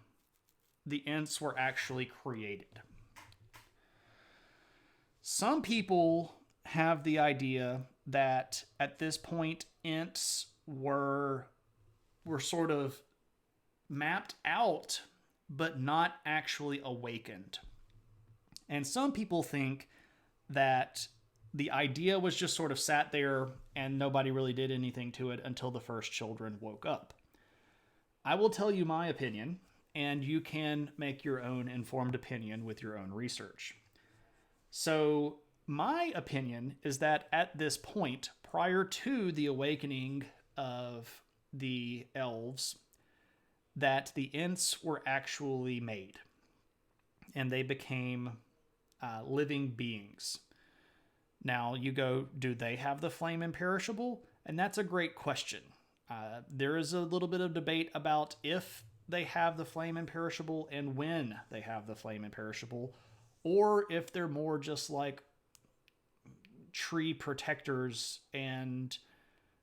the Ents were actually created. Some people have the idea that at this point, Ents were sort of mapped out, but not actually awakened. And some people think that the idea was just sort of sat there and nobody really did anything to it until the first children woke up. I will tell you my opinion, and you can make your own informed opinion with your own research. So, my opinion is that at this point, prior to the awakening of the elves, that the Ents were actually made, and they became living beings. Now, you go, do they have the flame imperishable? And that's a great question. There is a little bit of debate about if they have the flame imperishable and when they have the flame imperishable, or if they're more just like tree protectors. And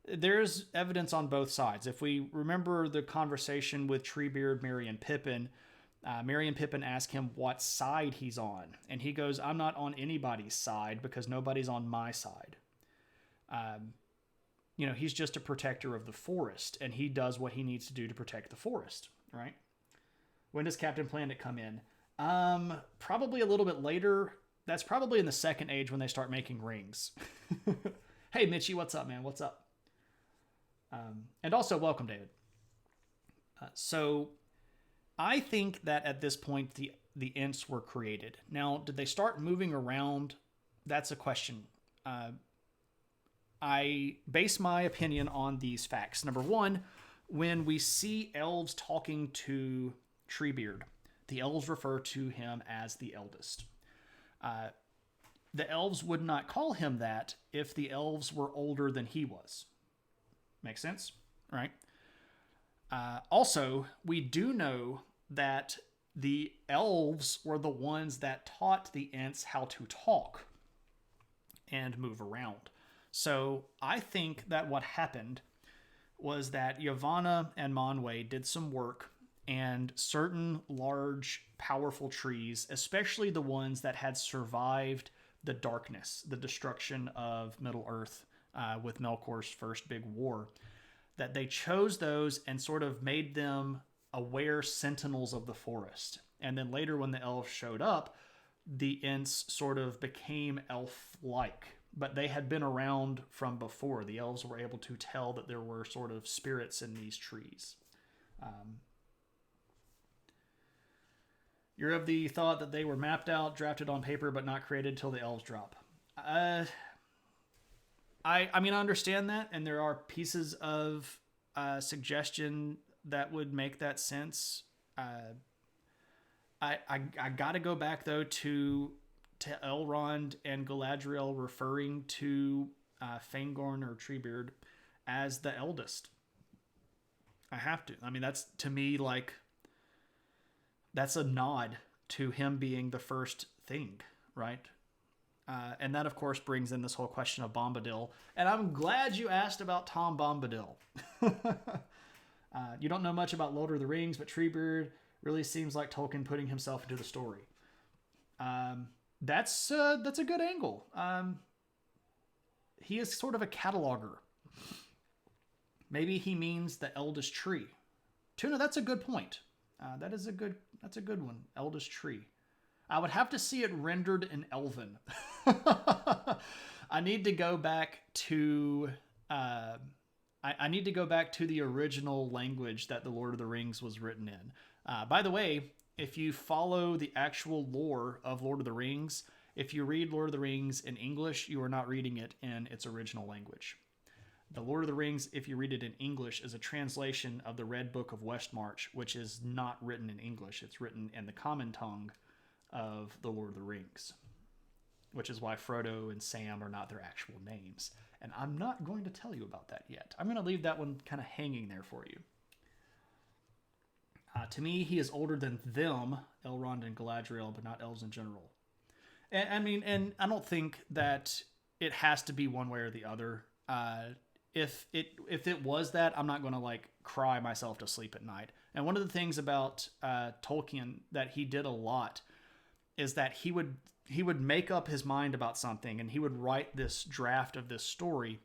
there's evidence on both sides. If we remember the conversation with Treebeard, Merry, and Pippin, Merry and Pippin ask him what side he's on. And he goes, I'm not on anybody's side because nobody's on my side. He's just a protector of the forest, and he does what he needs to do to protect the forest, right? When does Captain Planet come in? Probably a little bit later. That's probably in the Second Age when they start making rings. Hey, Mitchie, what's up, man? What's up? And also, welcome, David. So I think that at this point, the Ents were created. Now, did they start moving around? That's a question. I base my opinion on these facts. Number one, when we see elves talking to Treebeard, the elves refer to him as the eldest. The elves would not call him that if the elves were older than he was. Make sense? Right? Also, we do know that the elves were the ones that taught the Ents how to talk and move around. So I think that what happened was that Yavanna and Manwe did some work, and certain large, powerful trees, especially the ones that had survived the darkness, the destruction of Middle-earth with Melkor's first big war, that they chose those and sort of made them aware sentinels of the forest. And then later when the elves showed up, the Ents sort of became elf-like, but they had been around from before. The elves were able to tell that there were sort of spirits in these trees. You're of the thought that they were mapped out, drafted on paper, but not created until the elves drop. I understand that, and there are pieces of suggestion that would make that sense. I got to go back though to Elrond and Galadriel referring to Fangorn or Treebeard as the eldest. I have to. I mean, that's to me like that's a nod to him being the first thing, right? And that, of course, brings in this whole question of Bombadil. And I'm glad you asked about Tom Bombadil. You don't know much about Lord of the Rings, but Treebeard really seems like Tolkien putting himself into the story. That's a good angle. He is sort of a cataloger. Maybe he means the eldest tree. Tuna, that's a good point. That's a good one. Eldest tree. I would have to see it rendered in Elven. I need to go back to I need to go back to the original language that the Lord of the Rings was written in. By the way, if you follow the actual lore of Lord of the Rings, if you read Lord of the Rings in English, you are not reading it in its original language. The Lord of the Rings, if you read it in English, is a translation of the Red Book of Westmarch, which is not written in English. It's written in the common tongue of the Lord of the Rings, which is why Frodo and Sam are not their actual names. And I'm not going to tell you about that yet. I'm going to leave that one kind of hanging there for you. To me, he is older than them, Elrond and Galadriel, but not elves in general. And I don't think that it has to be one way or the other. If it was that, I'm not going to like cry myself to sleep at night. And one of the things about Tolkien that he did a lot is that he would make up his mind about something and he would write this draft of this story,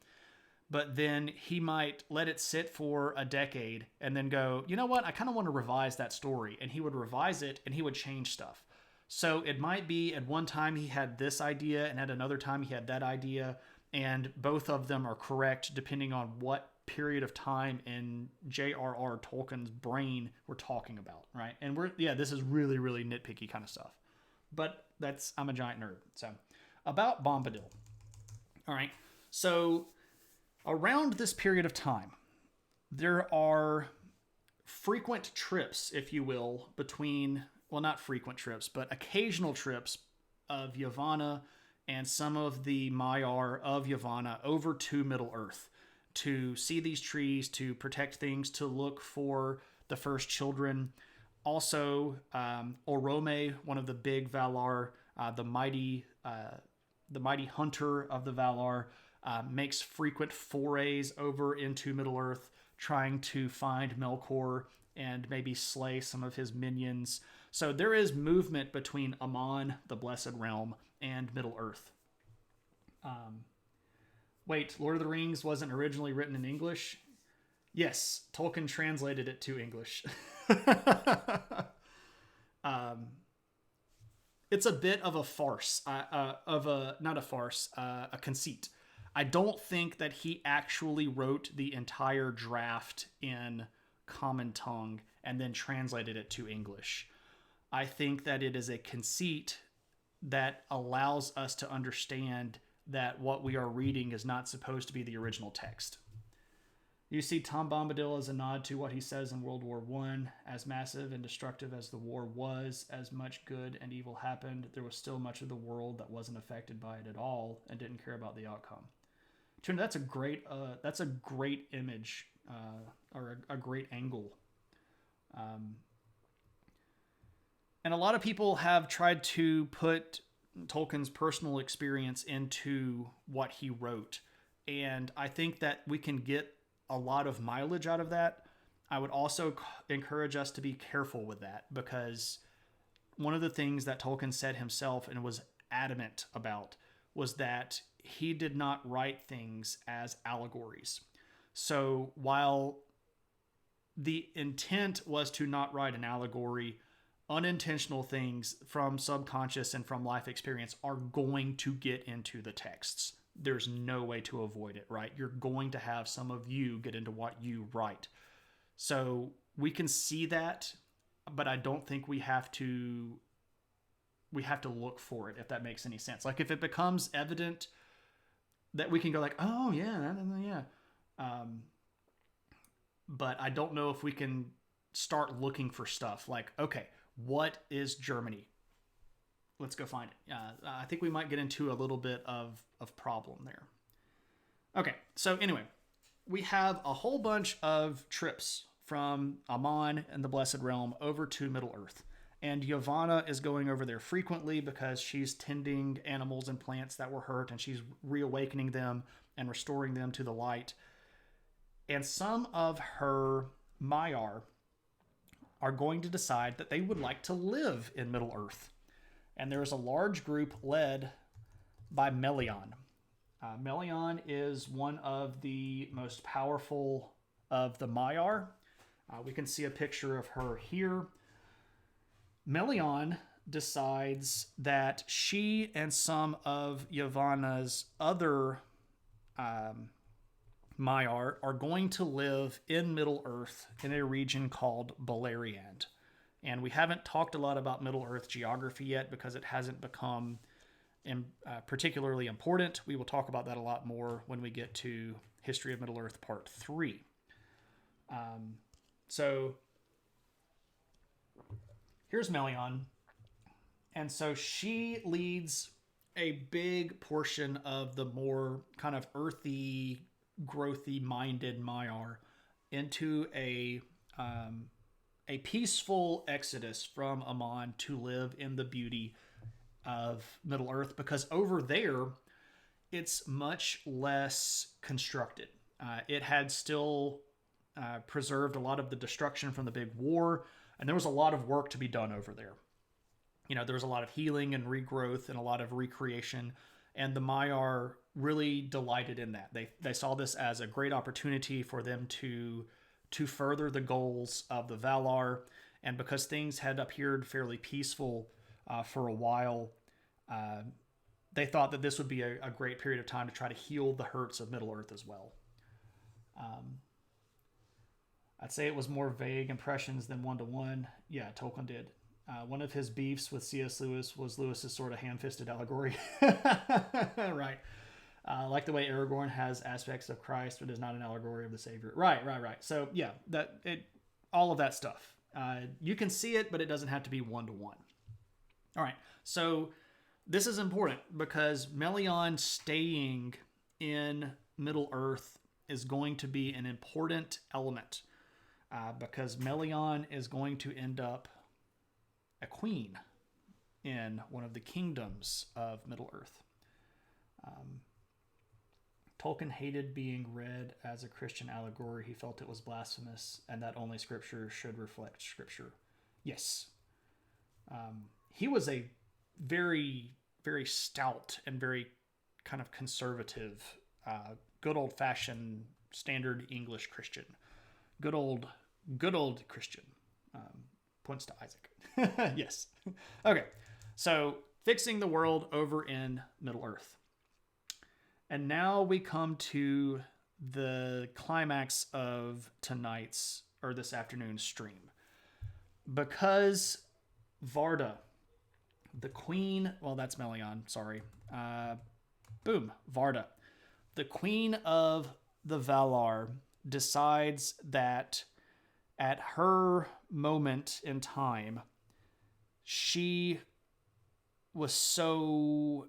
but then he might let it sit for a decade and then go, you know what, I kind of want to revise that story. And he would revise it and he would change stuff. So it might be at one time he had this idea and at another time he had that idea, and both of them are correct depending on what period of time in J.R.R. Tolkien's brain we're talking about, right? And this is really, really nitpicky kind of stuff. But I'm a giant nerd. So about Bombadil. All right. So around this period of time, there are frequent trips, if you will, between, well, not frequent trips, but occasional trips of Yavanna and some of the Maiar of Yavanna over to Middle-earth to see these trees, to protect things, to look for the first children. Also, Orome, one of the big Valar, the mighty hunter of the Valar, makes frequent forays over into Middle-earth, trying to find Melkor and maybe slay some of his minions. So there is movement between Aman, the Blessed Realm, and Middle-earth. Wait, Lord of the Rings wasn't originally written in English? Yes, Tolkien translated it to English. It's a bit of a farce, not a farce, a conceit. I don't think that he actually wrote the entire draft in Common Tongue and then translated it to English. I think that it is a conceit that allows us to understand that what we are reading is not supposed to be the original text. You see Tom Bombadil as a nod to what he says in World War I. As massive and destructive as the war was, as much good and evil happened, there was still much of the world that wasn't affected by it at all and didn't care about the outcome. Tuna, that's a great image, or a great angle. And a lot of people have tried to put Tolkien's personal experience into what he wrote. And I think that we can get a lot of mileage out of that. I would also encourage us to be careful with that, because one of the things that Tolkien said himself and was adamant about was that he did not write things as allegories. So while the intent was to not write an allegory, unintentional things from subconscious and from life experience are going to get into the texts. There's no way to avoid it, right? You're going to have some of you get into what you write. So we can see that, but I don't think we have to look for it, if that makes any sense. Like if it becomes evident that we can go like, oh yeah, yeah. But I don't know if we can start looking for stuff like, okay, what is Germany? Let's go find it. I think we might get into a little bit of problem there. Okay, so anyway, we have a whole bunch of trips from Aman and the Blessed Realm over to Middle-earth. And Yavanna is going over there frequently because she's tending animals and plants that were hurt, and she's reawakening them and restoring them to the light. And some of her Maiar are going to decide that they would like to live in Middle-earth. And there's a large group led by Melian. Melian is one of the most powerful of the Maiar. We can see a picture of her here. Melian decides that she and some of Yavanna's other Maiar are going to live in Middle-earth in a region called Beleriand. And we haven't talked a lot about Middle-earth geography yet because it hasn't become particularly important. We will talk about that a lot more when we get to History of Middle-earth Part 3. So here's Melian. And so she leads a big portion of the more kind of earthy, growthy minded Maiar into a a peaceful exodus from Aman to live in the beauty of Middle Earth, because over there it's much less constructed. It had still preserved a lot of the destruction from the big war, and there was a lot of work to be done over there. There was a lot of healing and regrowth and a lot of recreation, and the Maiar really delighted in that. They saw this as a great opportunity for them to further the goals of the Valar, and because things had appeared fairly peaceful for a while, they thought that this would be a great period of time to try to heal the hurts of Middle Earth as well. I'd say it was more vague impressions than one-to-one. Yeah, Tolkien did. One of his beefs with C.S. Lewis was Lewis's sort of hand-fisted allegory. Right. Like the way Aragorn has aspects of Christ, but is not an allegory of the Savior. Right. So yeah, all of that stuff. You can see it, but it doesn't have to be one-to-one. All right. So this is important because Melian staying in Middle Earth is going to be an important element, because Melian is going to end up a queen in one of the kingdoms of Middle Earth. Tolkien hated being read as a Christian allegory. He felt it was blasphemous and that only Scripture should reflect Scripture. Yes. He was a very, very stout and very kind of conservative, good old-fashioned standard English Christian. Good old Christian. Points to Isaac. Yes. Okay. So fixing the world over in Middle Earth. And now we come to the climax of this afternoon's stream. Because Varda, the queen, well, that's Melian, sorry. Varda. The queen of the Valar decides that at her moment in time, she was so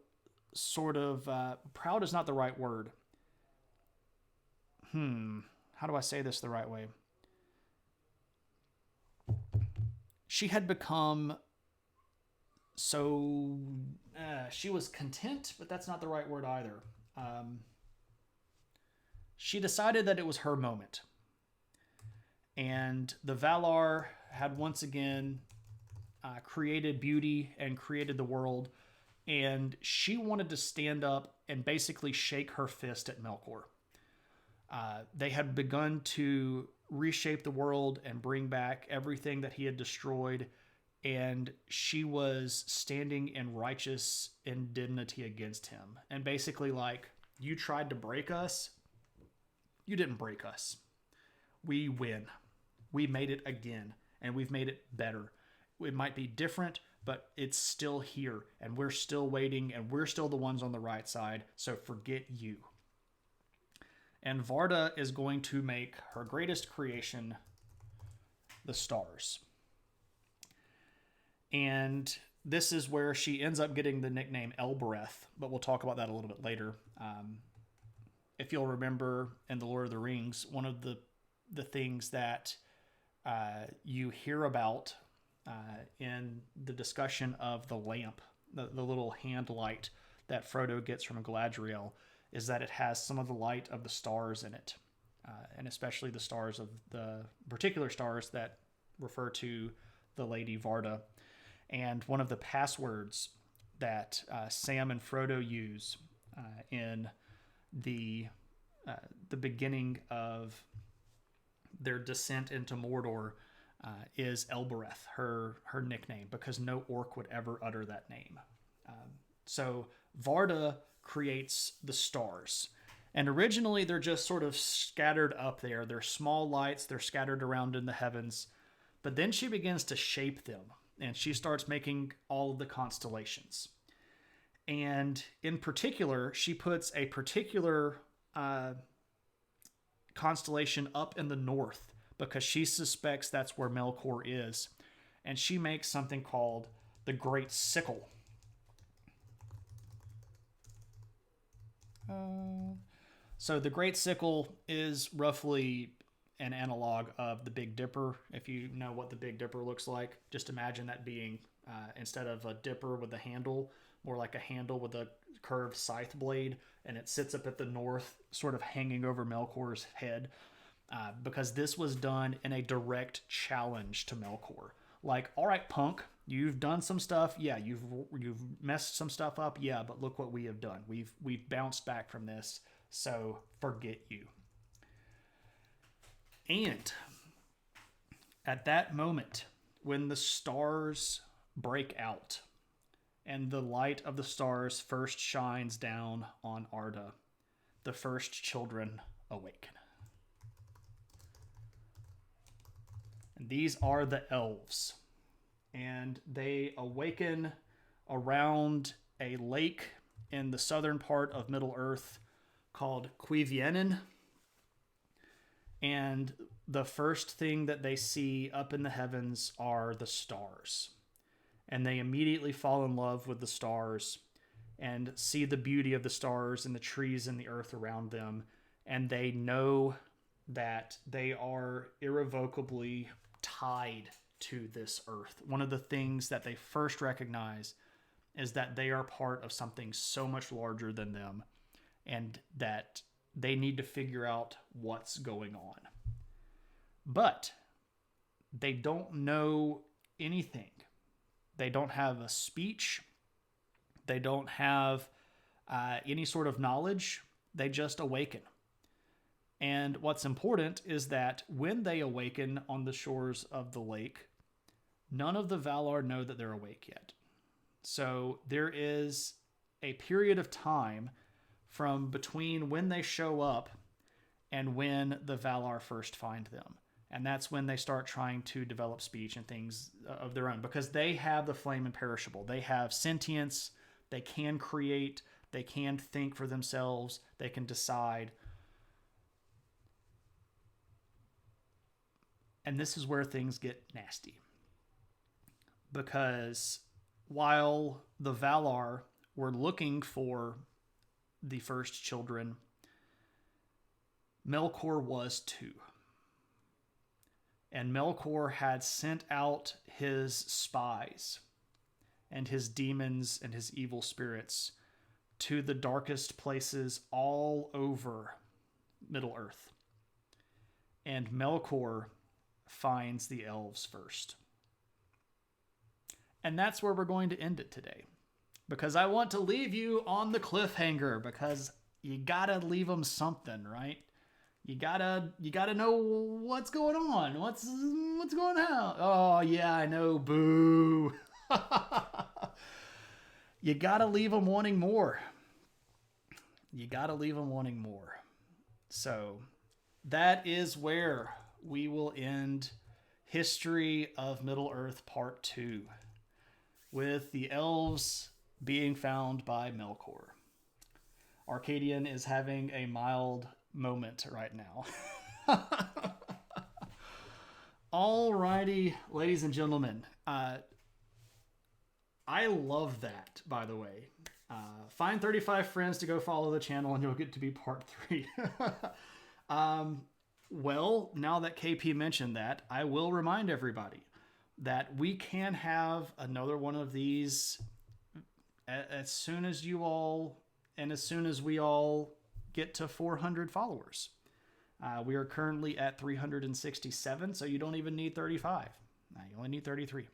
sort of proud is not the right word. How do I say this the right way? She had become so she was content, but that's not the right word either. She decided that it was her moment. And the Valar had once again created beauty and created the world. And she wanted to stand up and basically shake her fist at Melkor. They had begun to reshape the world and bring back everything that he had destroyed. And she was standing in righteous indignity against him. And basically like, you tried to break us. You didn't break us. We win. We made it again. And we've made it better. It might be different, but it's still here. And we're still waiting. And we're still the ones on the right side. So forget you. And Varda is going to make her greatest creation, the stars. And this is where she ends up getting the nickname Elbereth, but we'll talk about that a little bit later. If you'll remember in The Lord of the Rings, one of the things that you hear about in the discussion of the lamp, the little hand light that Frodo gets from Galadriel, is that it has some of the light of the stars in it, and especially the stars of the particular stars that refer to the Lady Varda. And one of the passwords that Sam and Frodo use in the beginning of their descent into Mordor is Elbereth, her nickname, because no orc would ever utter that name. So Varda creates the stars. And originally they're just sort of scattered up there. They're small lights. They're scattered around in the heavens. But then she begins to shape them. And she starts making all of the constellations. And in particular, she puts a particular constellation up in the north because she suspects that's where Melkor is. And she makes something called the Great Sickle. So the Great Sickle is roughly an analog of the Big Dipper. If you know what the Big Dipper looks like, just imagine that being, instead of a dipper with a handle, more like a handle with a curved scythe blade, and it sits up at the north, sort of hanging over Melkor's head, because this was done in a direct challenge to Melkor. Like, all right, punk, you've done some stuff. Yeah, you've messed some stuff up. Yeah, but look what we have done. We've bounced back from this, so forget you. And at that moment, when the stars break out and the light of the stars first shines down on Arda, the first children awaken. And these are the elves. And they awaken around a lake in the southern part of Middle-earth called Cuiviénen. And the first thing that they see up in the heavens are the stars. And they immediately fall in love with the stars and see the beauty of the stars and the trees and the earth around them. And they know that they are irrevocably tied to this earth. One of the things that they first recognize is that they are part of something so much larger than them, and that they need to figure out what's going on. But they don't know anything. They don't have a speech. They don't have any sort of knowledge. They just awaken. And what's important is that when they awaken on the shores of the lake, none of the Valar know that they're awake yet. So there is a period of time from between when they show up and when the Valar first find them. And that's when they start trying to develop speech and things of their own, because they have the flame imperishable. They have sentience. They can create. They can think for themselves. They can decide. And this is where things get nasty. Because while the Valar were looking for the first children, Melkor was too. And Melkor had sent out his spies and his demons and his evil spirits to the darkest places all over Middle-earth. And Melkor finds the elves first. And that's where we're going to end it today. Because I want to leave you on the cliffhanger, because you gotta leave them something, right? You gotta know what's going on. What's going on? Oh yeah, I know. Boo. You gotta leave them wanting more. You gotta leave them wanting more. So that is where we will end History of Middle-earth Part 2, with the elves being found by Melkor. Arcadian is having a mild moment right now. Alrighty, ladies and gentlemen. I love that, by the way. Find 35 friends to go follow the channel and you'll get to be part 3. Well, now that KP mentioned that, I will remind everybody that we can have another one of these as soon as you all, and as soon as we all get to 400 followers. We are currently at 367, so you don't even need 35. You only need 33.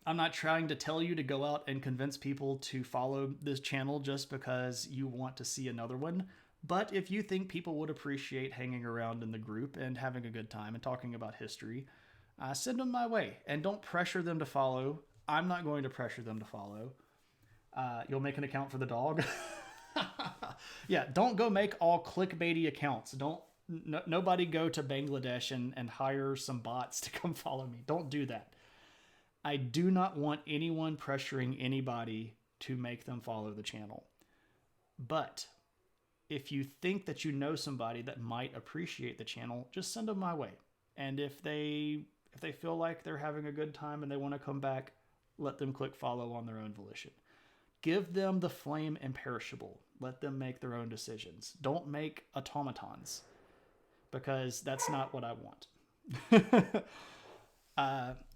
I'm not trying to tell you to go out and convince people to follow this channel just because you want to see another one. But if you think people would appreciate hanging around in the group and having a good time and talking about history, send them my way. And don't pressure them to follow. I'm not going to pressure them to follow. You'll make an account for the dog. Yeah, don't go make all clickbaity accounts. Nobody go to Bangladesh and hire some bots to come follow me. Don't do that. I do not want anyone pressuring anybody to make them follow the channel. But if you think that you know somebody that might appreciate the channel, just send them my way. And if they feel like they're having a good time and they want to come back, let them click follow on their own volition. Give them the flame imperishable. Let them make their own decisions. Don't make automatons. because that's not what I want.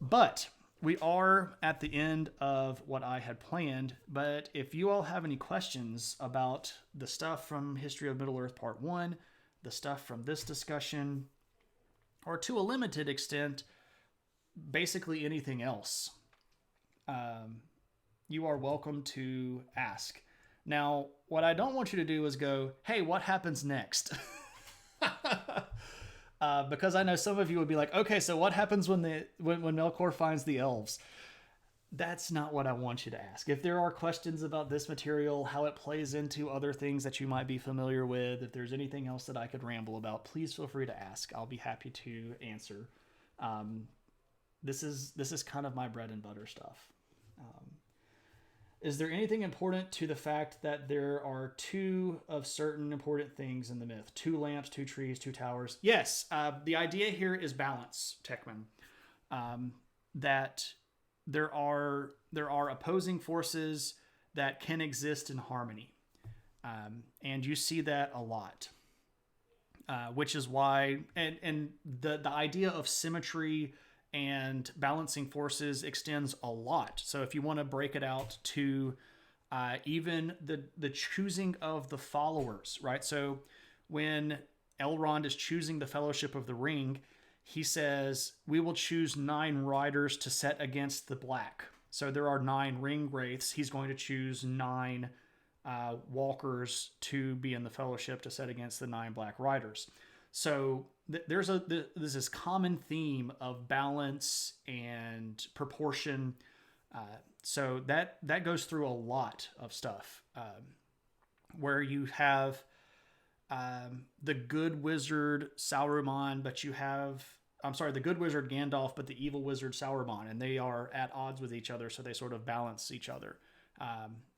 But we are at the end of what I had planned. But if you all have any questions about the stuff from History of Middle-earth Part 1, the stuff from this discussion, or to a limited extent, basically anything else, you are welcome to ask. Now, what I don't want you to do is go, hey, what happens next? Because I know some of you would be like, okay, so what happens when Melkor finds the elves? That's not what I want you to ask. If there are questions about this material, how it plays into other things that you might be familiar with, if there's anything else that I could ramble about, please feel free to ask. I'll be happy to answer. This is kind of my bread and butter stuff. Is there anything important to the fact that there are two of certain important things in the myth? 2 lamps, 2 trees, 2 towers. Yes, the idea here is balance, Techman. That there are opposing forces that can exist in harmony. And you see that a lot. Which is why, and the idea of symmetry and balancing forces extends a lot. So if you want to break it out to even the choosing of the followers, right? So when Elrond is choosing the Fellowship of the Ring, he says, we will choose 9 riders to set against the black. So there are 9 ring wraiths. He's going to choose 9 walkers to be in the Fellowship to set against the 9 black riders. So there's this common theme of balance and proportion. So that goes through a lot of stuff, where you have the good wizard Sauron, but you have, the good wizard Gandalf, but the evil wizard Sauron, and they are at odds with each other, so they sort of balance each other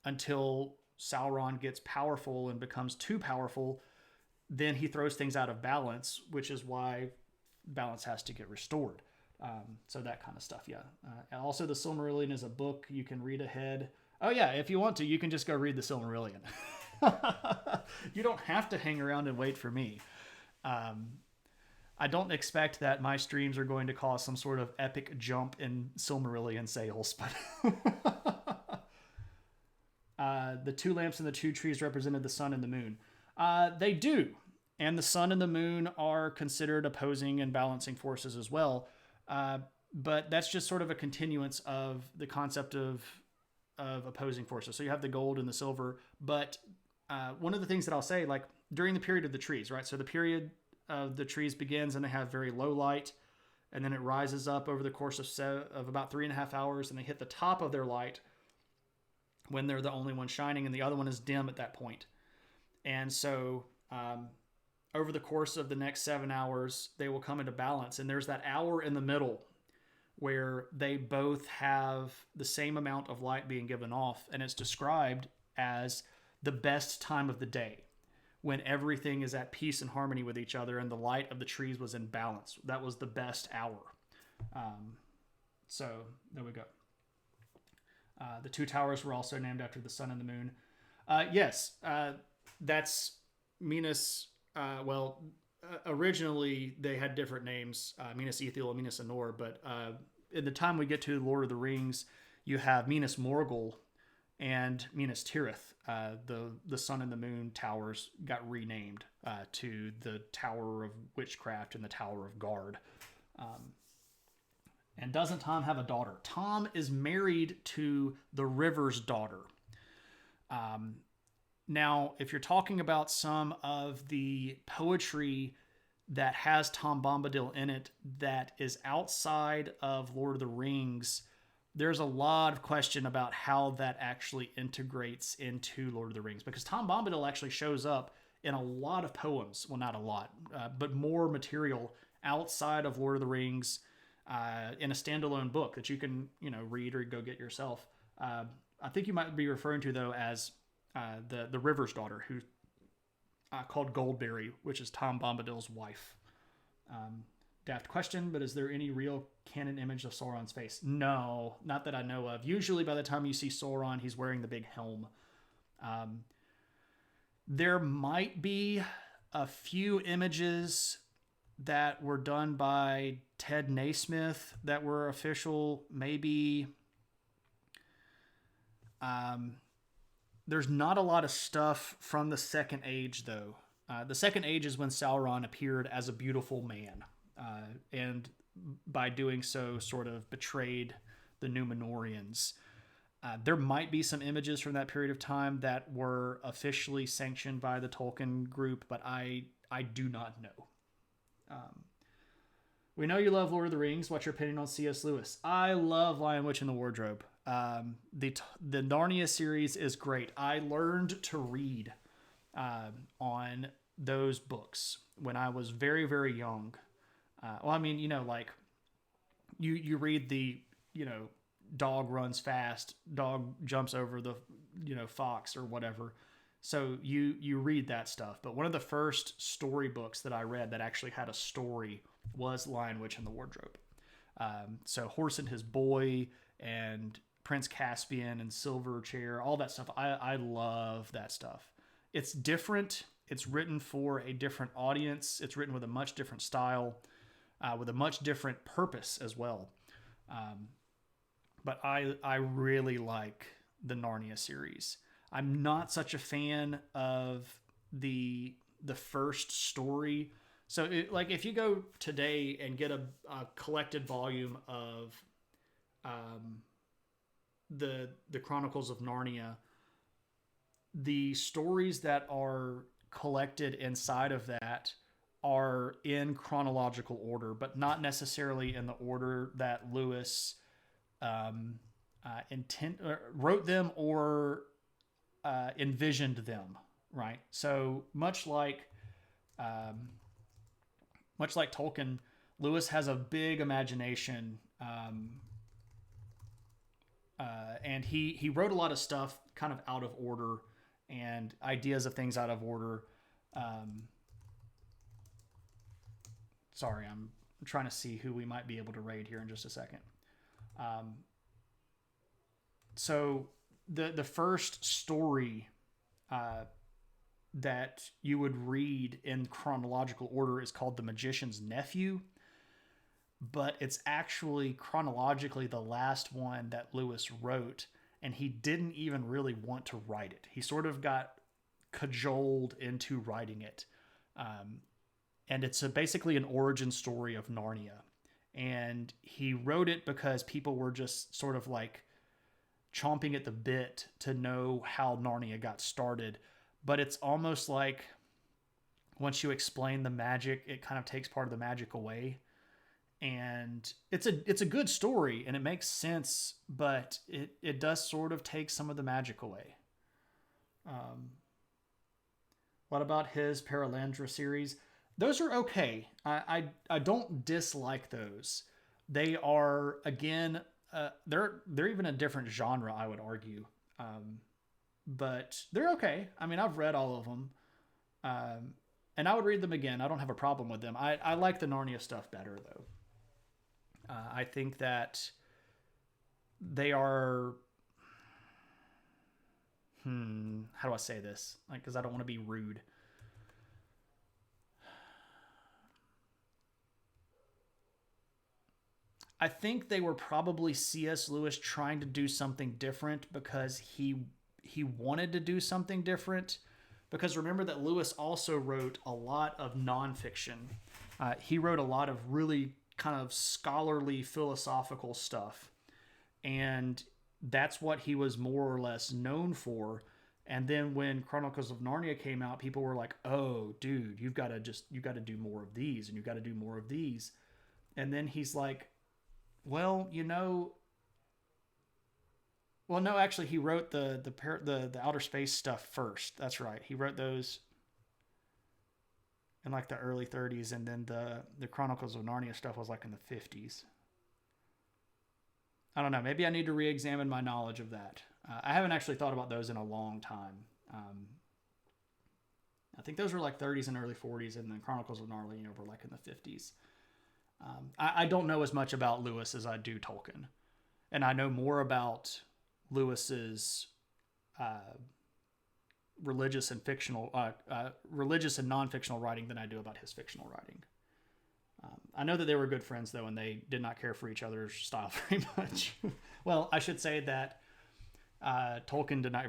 until Sauron gets powerful and becomes too powerful. Then he throws things out of balance, which is why balance has to get restored. So that kind of stuff, yeah. Also, the Silmarillion is a book you can read ahead. Oh yeah, if you want to, you can just go read the Silmarillion. You don't have to hang around and wait for me. I don't expect that my streams are going to cause some sort of epic jump in Silmarillion sales, but the 2 lamps and the 2 trees represented the sun and the moon. They do. And the sun and the moon are considered opposing and balancing forces as well. But that's just sort of a continuance of the concept of opposing forces. So you have the gold and the silver. But one of the things that I'll say, like during the period of the trees, right? So the period of the trees begins and they have very low light. And then it rises up over the course of about 3.5 hours. And they hit the top of their light when they're the only one shining. And the other one is dim at that point. And so over the course of the next 7 hours, they will come into balance. And there's that hour in the middle where they both have the same amount of light being given off. And it's described as the best time of the day, when everything is at peace and harmony with each other and the light of the trees was in balance. That was the best hour. So there we go. The 2 towers were also named after the sun and the moon. Yes, that's Minas. Originally they had different names, Minas Ithil and Minas Anor, but in the time we get to Lord of the Rings, you have Minas Morgul and Minas Tirith. The sun and the moon towers got renamed to the Tower of Witchcraft and the Tower of Guard. And doesn't Tom have a daughter? Tom is married to the River's daughter. Now, if you're talking about some of the poetry that has Tom Bombadil in it that is outside of Lord of the Rings, there's a lot of question about how that actually integrates into Lord of the Rings, because Tom Bombadil actually shows up in a lot of poems. Well, not a lot, but more material outside of Lord of the Rings in a standalone book that you can, read or go get yourself. I think you might be referring to, though, as the River's daughter, who called Goldberry, which is Tom Bombadil's wife. Daft question, but is there any real canon image of Sauron's face? No, not that I know of. Usually by the time you see Sauron, he's wearing the big helm. There might be a few images that were done by Ted Naismith that were official. Maybe there's not a lot of stuff from the Second Age, though. The Second Age is when Sauron appeared as a beautiful man, and by doing so, sort of betrayed the Númenóreans. There might be some images from that period of time that were officially sanctioned by the Tolkien group, but I do not know. We know you love Lord of the Rings. What's your opinion on C.S. Lewis? I love Lion, Witch, and the Wardrobe. The Narnia series is great. I learned to read on those books when I was very, very young. Well, I mean, like you read the, dog runs fast, dog jumps over the, fox or whatever. So you read that stuff. But one of the first story books that I read that actually had a story was Lion, Witch, and the Wardrobe. So Horse and His Boy and Prince Caspian and Silverchair, all that stuff. I love that stuff. It's different. It's written for a different audience. It's written with a much different style, with a much different purpose as well. But I really like the Narnia series. I'm not such a fan of the first story. So if you go today and get a collected volume of the Chronicles of Narnia, the stories that are collected inside of that are in chronological order, but not necessarily in the order that Lewis wrote them or envisioned them, right? So much like Tolkien, Lewis has a big imagination, and he wrote a lot of stuff kind of out of order and ideas of things out of order. Sorry, I'm trying to see who we might be able to raid here in just a second. So the first story that you would read in chronological order is called The Magician's Nephew, but it's actually chronologically the last one that Lewis wrote, and he didn't even really want to write it. He sort of got cajoled into writing it. And it's basically an origin story of Narnia. And he wrote it because people were just sort of like chomping at the bit to know how Narnia got started. But it's almost like once you explain the magic, it kind of takes part of the magic away. And it's a good story and it makes sense, but it does sort of take some of the magic away. What about his Paralandra series? Those are okay. I don't dislike those. They are, again, they're even a different genre, I would argue. But they're okay. I mean, I've read all of them. And I would read them again. I don't have a problem with them. I like the Narnia stuff better, though. I think that they are... how do I say this? Because I don't want to be rude. I think they were probably C.S. Lewis trying to do something different because he wanted to do something different. Because remember that Lewis also wrote a lot of nonfiction. He wrote a lot of really kind of scholarly philosophical stuff. And that's what he was more or less known for. And then when Chronicles of Narnia came out, people were like, oh, dude, you got to do more of these and you got to do more of these. And then he's like, well, no, actually he wrote the outer space stuff first. That's right. He wrote those in like the early 30s, and then the Chronicles of Narnia stuff was like in the 50s. I don't know. Maybe I need to re-examine my knowledge of that. I haven't actually thought about those in a long time. I think those were like 30s and early 40s, and then Chronicles of Narnia were like in the 50s. I don't know as much about Lewis as I do Tolkien. And I know more about Lewis's religious and non-fictional writing than I do about his fictional writing. I know that they were good friends, though, and they did not care for each other's style very much. Well, I should say that Tolkien did not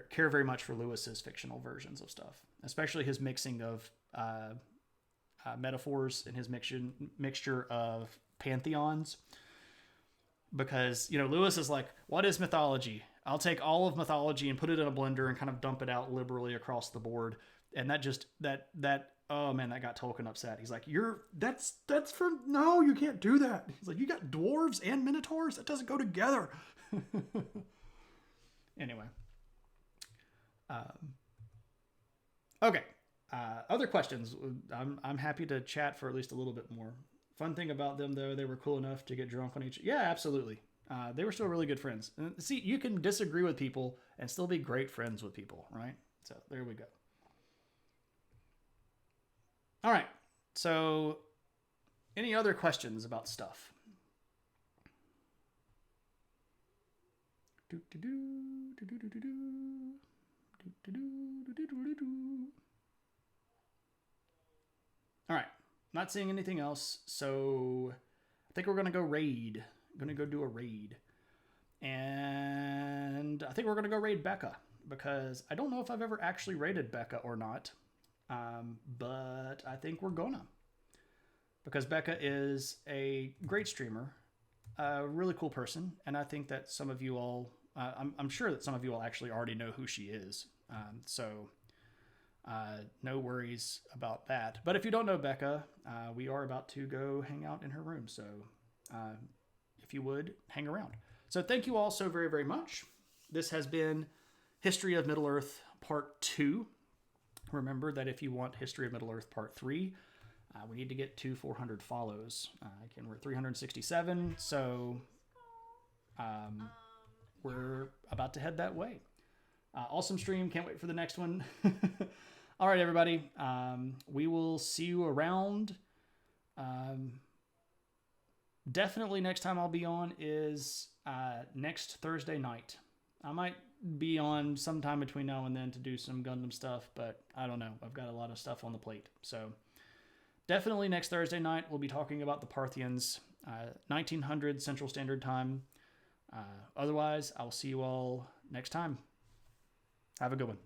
care very much for Lewis's fictional versions of stuff, especially his mixing of metaphors and his mixture of pantheons. Because, Lewis is like, what is mythology? I'll take all of mythology and put it in a blender and kind of dump it out liberally across the board. And oh man, that got Tolkien upset. He's like, that's from, no, you can't do that. He's like, you got dwarves and minotaurs? That doesn't go together. Anyway. Okay. Other questions. I'm happy to chat for at least a little bit more. Fun thing about them, though, they were cool enough to get drunk on each. Yeah, absolutely. They were still really good friends. And see, you can disagree with people and still be great friends with people, right? So there we go. All right. So, any other questions about stuff? All right. Not seeing anything else, so I think we're going to go raid. I'm going to go do a raid. And I think we're going to go raid Becca, because I don't know if I've ever actually raided Becca or not, but I think we're going to. Because Becca is a great streamer, a really cool person, and I think that some of you all, I'm sure that some of you all actually already know who she is. No worries about that. But if you don't know Becca, we are about to go hang out in her room. So if you would, hang around. So thank you all so very, very much. This has been History of Middle-earth Part 2. Remember that if you want History of Middle-earth Part 3, we need to get to 400 follows. Again, we're at 367, so we're about to head that way. Awesome stream. Can't wait for the next one. All right, everybody. We will see you around. Definitely next time I'll be on is next Thursday night. I might be on sometime between now and then to do some Gundam stuff, but I don't know. I've got a lot of stuff on the plate. So definitely next Thursday night, we'll be talking about the Parthians, 1900 Central Standard Time. Otherwise, I will see you all next time. Have a good one.